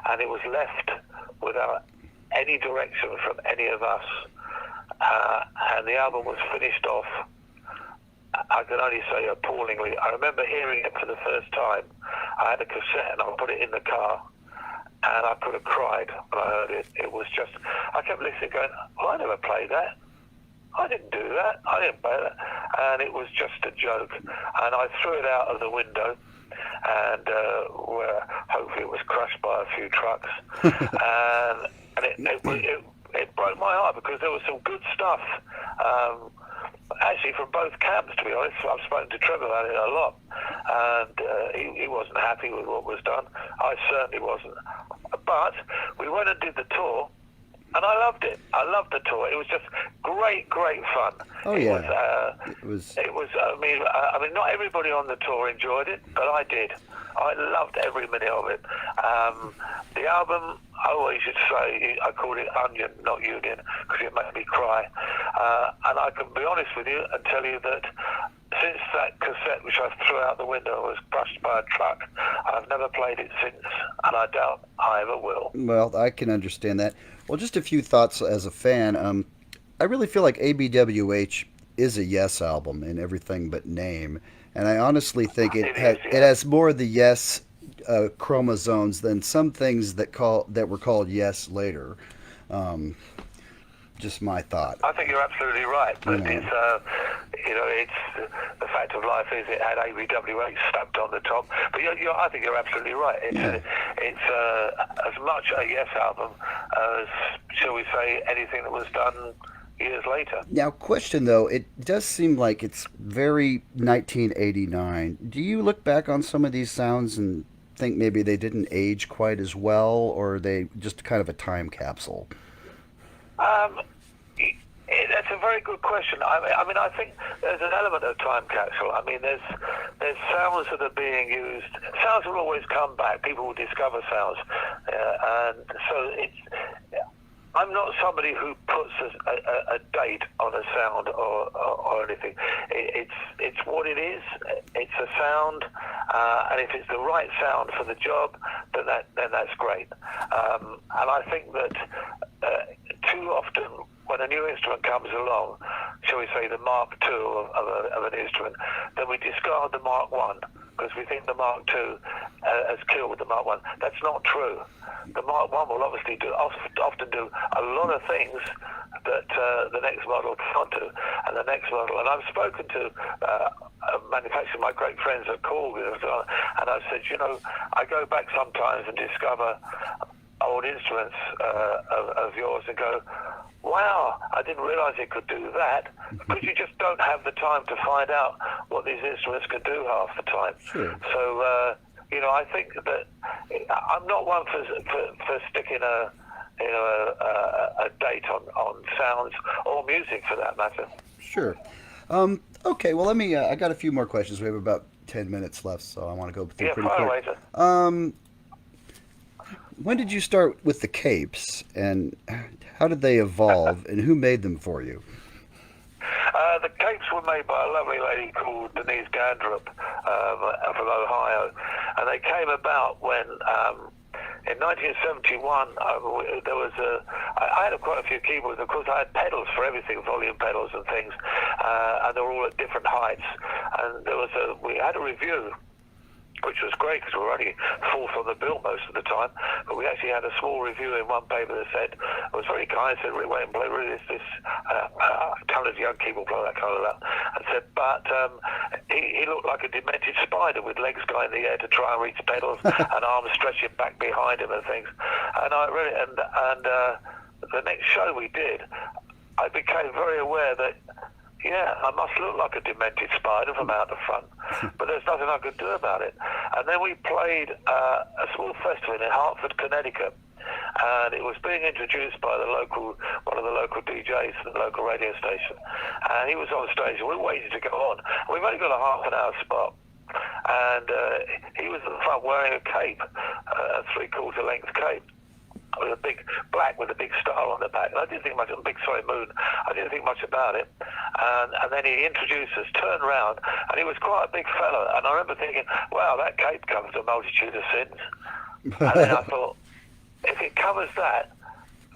Speaker 1: and it was left without any direction from any of us. And the album was finished off, I can only say appallingly. I remember hearing it for the first time. I had a cassette and I put it in the car, and I could have cried when I heard it. It was just, I kept listening going, well, I never played that. I didn't do that. I didn't play that. And it was just a joke. And I threw it out of the window, and where hopefully it was crushed by a few trucks. and it broke my heart, because there was some good stuff. Actually, from both camps, to be honest. I've spoken to Trevor about it a lot, and he wasn't happy with what was done. I certainly wasn't. But we went and did the tour, and I loved it. I loved the tour. It was just great fun.
Speaker 2: Oh yeah. It was.
Speaker 1: I mean, not everybody on the tour enjoyed it, but I did. I loved every minute of it. The album, I always should say, I called it Onion, not Union, because it made me cry. And I can be honest with you and tell you that since that cassette, which I threw out the window, was crushed by a truck, I've never played it since, and I doubt I ever will.
Speaker 2: Well, I can understand that. Well, just a few thoughts as a fan. I really feel like ABWH is a Yes album in everything but name, and I honestly think it has more of the Yes chromosomes than some things that were called Yes later. Just my thought.
Speaker 1: I think you're absolutely right, but it's it's the fact of life is it had ABWH stamped on the top. But I think you're absolutely right. It's as much a Yes album as, shall we say, anything that was done years later.
Speaker 2: Now, question though, it does seem like it's very 1989. Do you look back on some of these sounds and think maybe they didn't age quite as well, or are they just kind of a time capsule?
Speaker 1: That's a very good question. I mean, I think there's an element of time capsule. I mean, there's sounds that are being used. Sounds will always come back. People will discover sounds, and so I'm not somebody who puts a date on a sound or anything. It's what it is. It's a sound, and if it's the right sound for the job, then that's great. And I think that too often, when a new instrument comes along, shall we say the Mark II of an instrument, then we discard the Mark I, because we think the Mark II has killed the Mark I. That's not true. The Mark I will obviously often do a lot of things that the next model can't do, and the next model. And I've spoken to manufacturers, my great friends at Korg, and I've said, I go back sometimes and discover old instruments of yours and go, wow, I didn't realize it could do that, because you just don't have the time to find out what these instruments can do half the time.
Speaker 2: Sure.
Speaker 1: So, I think that I'm not one for sticking a date on sounds or music for that matter.
Speaker 2: Sure. Okay, well, I got a few more questions. We have about 10 minutes left, so I want to go through pretty quick.
Speaker 1: Later.
Speaker 2: When did you start with the capes, and how did they evolve, and who made them for you?
Speaker 1: The capes were made by a lovely lady called Denise Gandrup from Ohio, and they came about when in 1971 there was I had quite a few keyboards. Of course, I had pedals for everything, volume pedals and things, and they were all at different heights. And we had a review, which was great because we were only fourth on the bill most of the time. But we actually had a small review in one paper that said, it was very kind, said, Rick Wakeman played really this talented young keyboard player, that kind of that. And said, but he looked like a demented spider with legs going in the air to try and reach pedals and arms stretching back behind him and things. And I really, and the next show we did, I became very aware that, yeah, I must look like a demented spider from out the front, but there's nothing I could do about it. And then we played a small festival in Hartford, Connecticut, and it was being introduced by one of the local DJs at the local radio station. And he was on stage, and we were waiting to go on. We've only got a half an hour spot. and he was at the front wearing a cape, a three-quarter length cape, with a big black with a big star on the back. And I didn't think much, a big solid moon. I didn't think much about it. And then he introduced us, turned round, and he was quite a big fellow. And I remember thinking, wow, that cape covers a multitude of sins. And then I thought, if it covers that,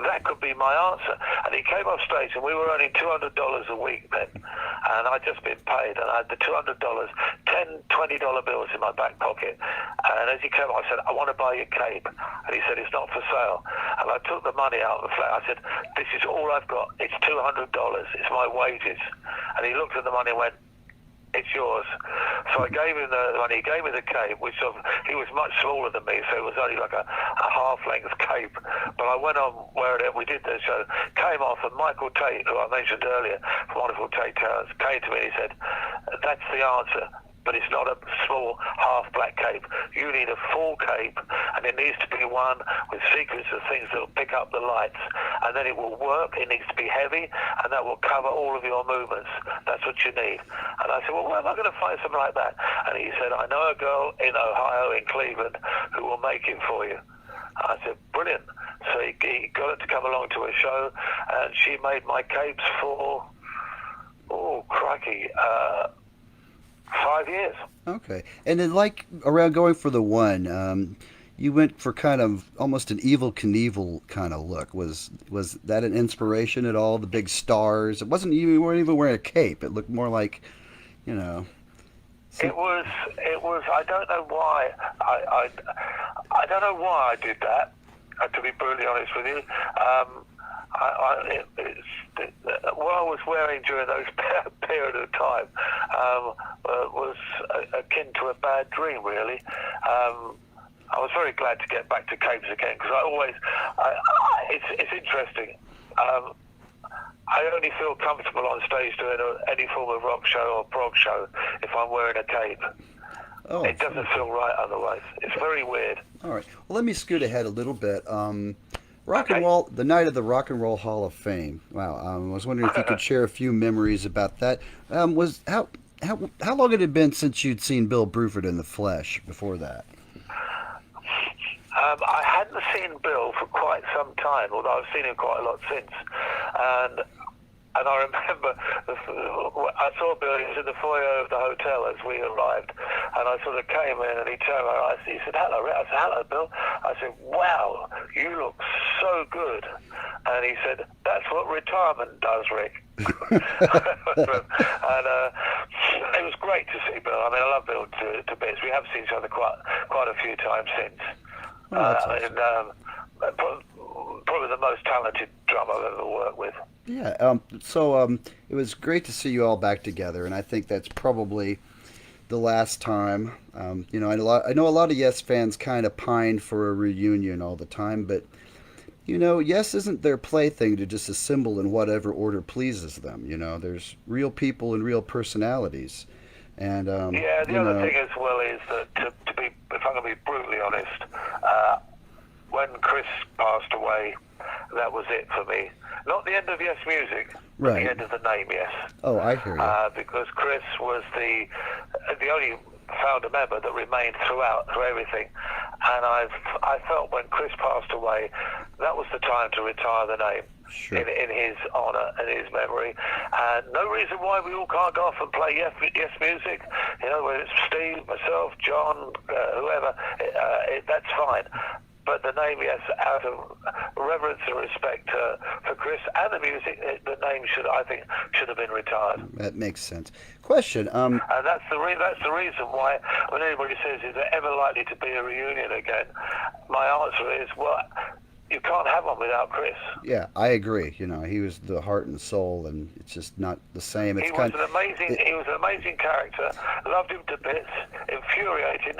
Speaker 1: that could be my answer. And he came off stage, and we were earning $200 a week then. And I'd just been paid, and I had the $200, 10 $20 bills in my back pocket. And as he came on, I said, I want to buy your cape. And he said, it's not for sale. And I took the money out of the flat. I said, this is all I've got. It's $200. It's my wages. And he looked at the money and went, it's yours. So I gave him the money. He gave me the cape, which he was much smaller than me, so it was only like a half-length cape. But I went on wearing it. We did the show, came off, and Michael Tate, who I mentioned earlier, from Wonderful Tate Towers, came to me and he said, that's the answer. But it's not a small half-black cape. You need a full cape, and it needs to be one with sequence of things that will pick up the lights, and then it will work. It needs to be heavy, and that will cover all of your movements. That's what you need. And I said, well, where am I going to find something like that? And he said, I know a girl in Ohio, in Cleveland, who will make it for you. I said, brilliant. So he got her to come along to a show, and she made my capes for, oh, crikey, 5 years.
Speaker 2: Okay. And then, like, around going for the one, you went for kind of almost an Evel Knievel kind of look. Was that an inspiration at all? The big stars. It wasn't even, you weren't even wearing a cape. It looked more like, you know.
Speaker 1: It was. I don't know why. I don't know why I did that. To be brutally honest with you, what I was wearing during those period of time was akin to a bad dream, really. I was very glad to get back to capes again, because it's interesting. I only feel comfortable on stage doing any form of rock show or prog show if I'm wearing a cape. Oh, it doesn't feel right otherwise. It's very weird.
Speaker 2: All right. Well, let me scoot ahead a little bit. Rock and Roll, the night of the Rock and Roll Hall of Fame. Wow. I was wondering if you could share a few memories about that. How long had it been since you'd seen Bill Bruford in the flesh before that?
Speaker 1: I hadn't seen Bill for quite some time, although I've seen him quite a lot since. And I remember I saw Bill. He was in the foyer of the hotel as we arrived, and I sort of came in, and he turned around. He said, "Hello, Rick." I said, "Hello, Bill." I said, "Wow, you look so good." And he said, "That's what retirement does, Rick." And it was great to see Bill. I mean, I love Bill to bits. We have seen each other quite a few times since. Awesome. And probably the most talented drummer I've ever worked with.
Speaker 2: Yeah. So it was great to see you all back together, and I think that's probably the last time. I know a lot of Yes fans kind of pine for a reunion all the time, but Yes isn't their plaything to just assemble in whatever order pleases them. There's real people and real personalities, and
Speaker 1: the other thing as well is that to be, if I'm going to be brutally honest, when Chris passed away, that was it for me. Not the end of Yes Music, but the end of the name Yes.
Speaker 2: Oh, I hear you.
Speaker 1: Because Chris was the only founder member that remained through everything. And I felt when Chris passed away, that was the time to retire the name. Sure. In his honour and his memory. And no reason why we all can't go off and play Yes Music. Whether it's Steve, myself, John, whoever, that's fine. But the name, yes, out of reverence and respect for Chris and the music, the name should have been retired.
Speaker 2: That makes sense. Question.
Speaker 1: And that's the reason why when anybody says, is there ever likely to be a reunion again? My answer is, well, you can't have one without Chris.
Speaker 2: Yeah, I agree. He was the heart and soul, and it's just not the same.
Speaker 1: He was an amazing character. Loved him to bits. Infuriating.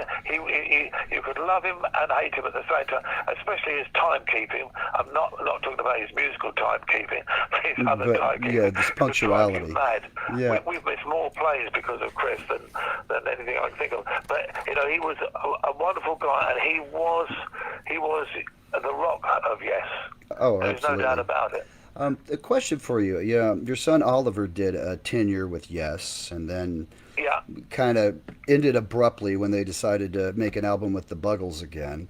Speaker 1: You could love him and hate him at the same time, especially his timekeeping. I'm not talking about his musical timekeeping, but his other timekeeping.
Speaker 2: Yeah, this punctuality.
Speaker 1: Mad.
Speaker 2: Yeah.
Speaker 1: We've missed more plays because of Chris than anything I can think of. But he was a wonderful guy, and he was the rock of Yes.
Speaker 2: Oh,
Speaker 1: There's
Speaker 2: absolutely.
Speaker 1: no doubt about it.
Speaker 2: A question for you. Yeah, your son Oliver did a tenure with Yes, and then
Speaker 1: Yeah,
Speaker 2: kind of ended abruptly when they decided to make an album with the Buggles again.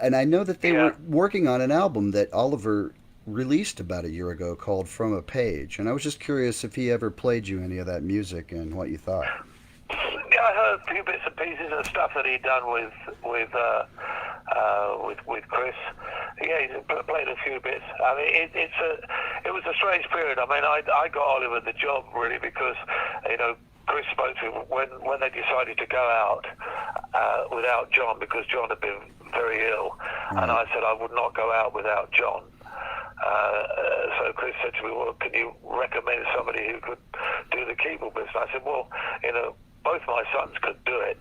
Speaker 2: And I know that they
Speaker 1: yeah.
Speaker 2: were working on an album that Oliver released about a year ago called From a Page. And I was just curious if he ever played you any of that music and what you thought.
Speaker 1: Yeah, I heard a few bits and pieces of stuff that he'd done with Chris. Yeah, he played a few bits. I mean, it was a strange period. I mean, I got Oliver the job really because, you know, Chris spoke to him when they decided to go out without John because John had been very ill, and
Speaker 2: Right.
Speaker 1: I said I would not go out without John. So Chris said to me, well, can you recommend somebody who could do the keyboard business? I said, well, you know, both my sons could do it,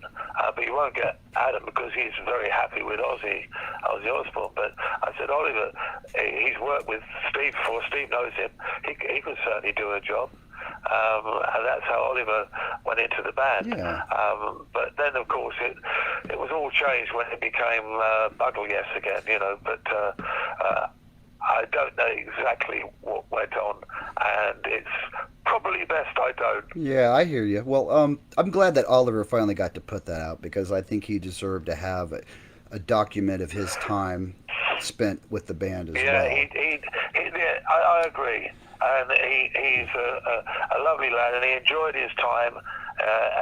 Speaker 1: but you won't get Adam because he's very happy with Ozzy Osbourne. But I said, Oliver, he's worked with Steve before. Steve knows him. He could certainly do a job. And that's how Oliver went into the band.
Speaker 2: Yeah.
Speaker 1: But then, of course, it was all changed when it became Buggle Yes again, you know. But I don't know exactly what went on, and it's probably best I don't.
Speaker 2: Yeah, I hear you. Well, I'm glad that Oliver finally got to put that out because I think he deserved to have a document of his time spent with the band as
Speaker 1: Yeah,
Speaker 2: well.
Speaker 1: yeah, I agree. And he's a lovely lad, and he enjoyed his time.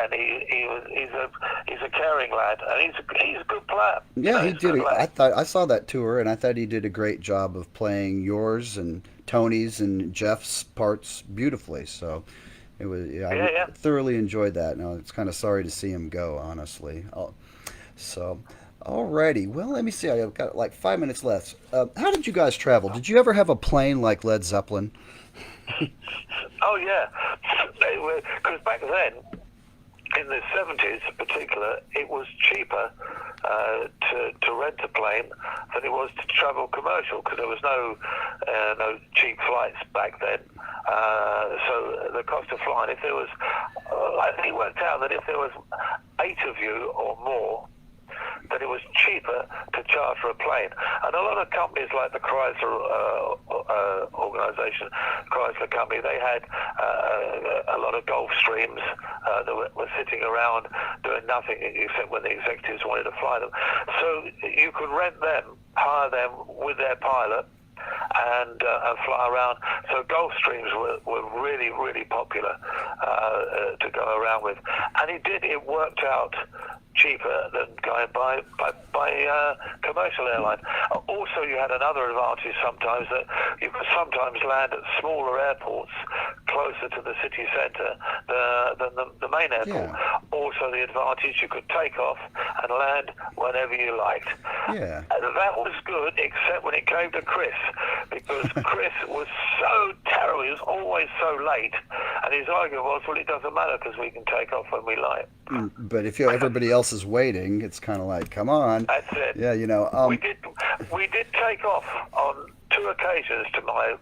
Speaker 1: And he's a caring lad, and he's a good player. You
Speaker 2: Yeah,
Speaker 1: know,
Speaker 2: he
Speaker 1: he's a
Speaker 2: did.
Speaker 1: good lad.
Speaker 2: I saw that tour, and I thought he did a great job of playing yours and Tony's and Jeff's parts beautifully. So it was. Yeah,
Speaker 1: Yeah, yeah.
Speaker 2: thoroughly enjoyed that. No, it's kind of sorry to see him go, honestly. So, alrighty. Well, let me see. I've got like 5 minutes left. How did you guys travel? Did you ever have a plane like Led Zeppelin?
Speaker 1: Oh yeah, because back then, in the 70s in particular, it was cheaper to rent a plane than it was to travel commercial because there was no cheap flights back then. So the cost of flying, if there was, I think it worked out that if there was 8 of you or more, that it was cheaper to charter a plane. And a lot of companies like the Chrysler organization, Chrysler Company, they had a lot of Gulf Streams that were sitting around doing nothing except when the executives wanted to fly them. So you could rent them, hire them with their pilot, and fly around. So Gulf Streams were really, really popular to go around with. And it worked out cheaper than going by commercial airline. Also, you had another advantage sometimes that you could sometimes land at smaller airports closer to the city centre than the main airport.
Speaker 2: Yeah.
Speaker 1: Also, the advantage you could take off and land whenever you liked.
Speaker 2: Yeah.
Speaker 1: That was good, except when it came to Chris, because Chris was so terrible. He was always so late, and his argument was, well, it doesn't matter because we can take off when we like.
Speaker 2: But if everybody else is waiting, it's kind of like, come on.
Speaker 1: That's it.
Speaker 2: Yeah, you know.
Speaker 1: We did take off on 2 occasions, to my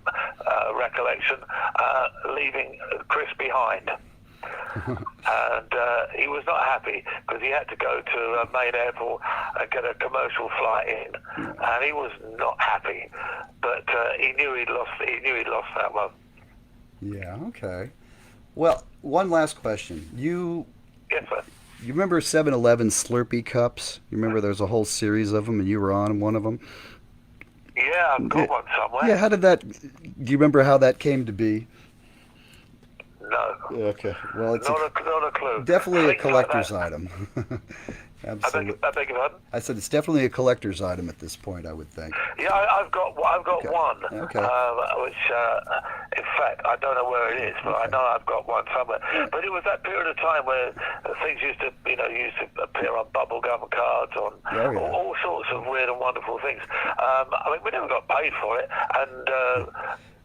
Speaker 1: recollection, leaving Chris behind. And he was not happy because he had to go to a main airport and get a commercial flight in, and he was not happy. But he knew he'd lost. He knew he'd lost that one.
Speaker 2: Yeah. Okay. Well, one last question.
Speaker 1: Yes, sir.
Speaker 2: You remember 7-Eleven Slurpee cups? You remember there's a whole series of them, and you were on one of them.
Speaker 1: Yeah, I've got one somewhere.
Speaker 2: Yeah. How did that? Do you remember how that came to be?
Speaker 1: No.
Speaker 2: Okay. Well, it's
Speaker 1: Not a clue.
Speaker 2: definitely a
Speaker 1: Things like
Speaker 2: collector's
Speaker 1: that.
Speaker 2: item.
Speaker 1: I
Speaker 2: Absolutely.
Speaker 1: beg your pardon?
Speaker 2: I said it's definitely a collector's item at this point, I would think.
Speaker 1: Yeah, I've got
Speaker 2: Okay.
Speaker 1: one.
Speaker 2: Okay.
Speaker 1: Which, in fact, I don't know where it is, but I know I've got one somewhere. But it was that period of time where things used to appear on bubblegum cards, on
Speaker 2: Oh, yeah.
Speaker 1: all sorts of weird and wonderful things. I mean, we never got paid for it, and.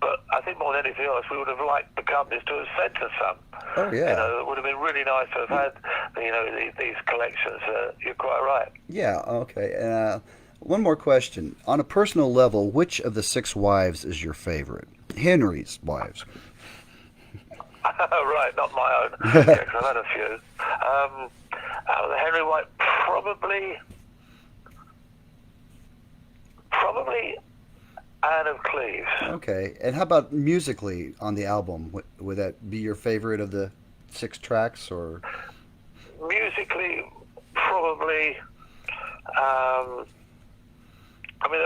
Speaker 1: But I think more than anything else, we would have liked the companies to have sent us some.
Speaker 2: Oh, yeah.
Speaker 1: You know, it would have been really nice to have had, these collections. You're quite right.
Speaker 2: Yeah, okay. One more question. On a personal level, which of the 6 wives is your favorite? Henry's wives.
Speaker 1: Right, not my own. Yeah, 'cause I've had a few. Out of the Henry White, probably Anne of Cleves.
Speaker 2: Okay. And how about musically on the album? Would that be your favorite of the 6 tracks, or?
Speaker 1: Musically, probably. I mean,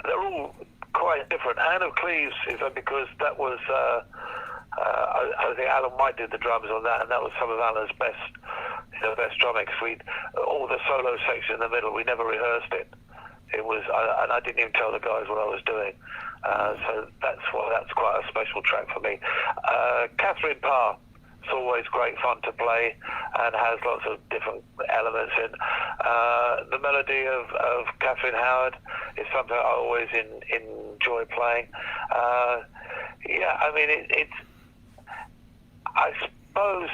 Speaker 1: they're all quite different. Anne of Cleves is because that was. I think Alan White did the drums on that, and that was some of Alan's best drumming. All the solo section in the middle, we never rehearsed it. It was, and I didn't even tell the guys what I was doing. So that's quite a special track for me. Catherine Parr, it's always great fun to play, and has lots of different elements in. The melody of Catherine Howard is something I always enjoy playing. Yeah, I mean it's. I suppose.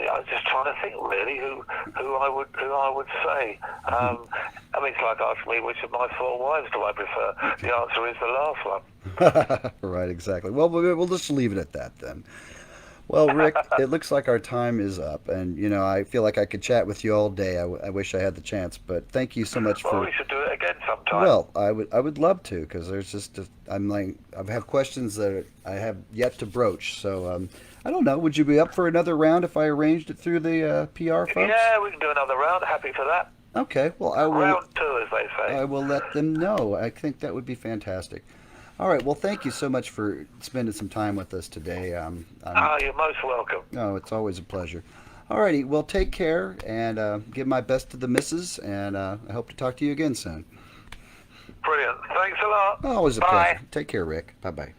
Speaker 1: I was just trying to think really who I would say. I mean, it's like asking me which of my 4 wives do I prefer. The answer is the last one.
Speaker 2: Right, exactly. Well, we'll just leave it at that then. Well, Rick, it looks like our time is up, and I feel like I could chat with you all day. I wish I had the chance, but thank you so much for.
Speaker 1: Well, we should do it again sometime.
Speaker 2: Well, I would love to, because there's just I have questions that I have yet to broach. So I don't know. Would you be up for another round if I arranged it through the PR folks?
Speaker 1: Yeah, we can do another round. Happy for that.
Speaker 2: Okay. Well, I will.
Speaker 1: Round 2, as they say.
Speaker 2: I will let them know. I think that would be fantastic. All right. Well, thank you so much for spending some time with us today.
Speaker 1: You're most welcome.
Speaker 2: No, it's always a pleasure. All righty. Well, take care, and give my best to the missus, and I hope to talk to you again soon.
Speaker 1: Brilliant. Thanks a lot.
Speaker 2: Always a
Speaker 1: Bye.
Speaker 2: pleasure. Take care, Rick. Bye-bye.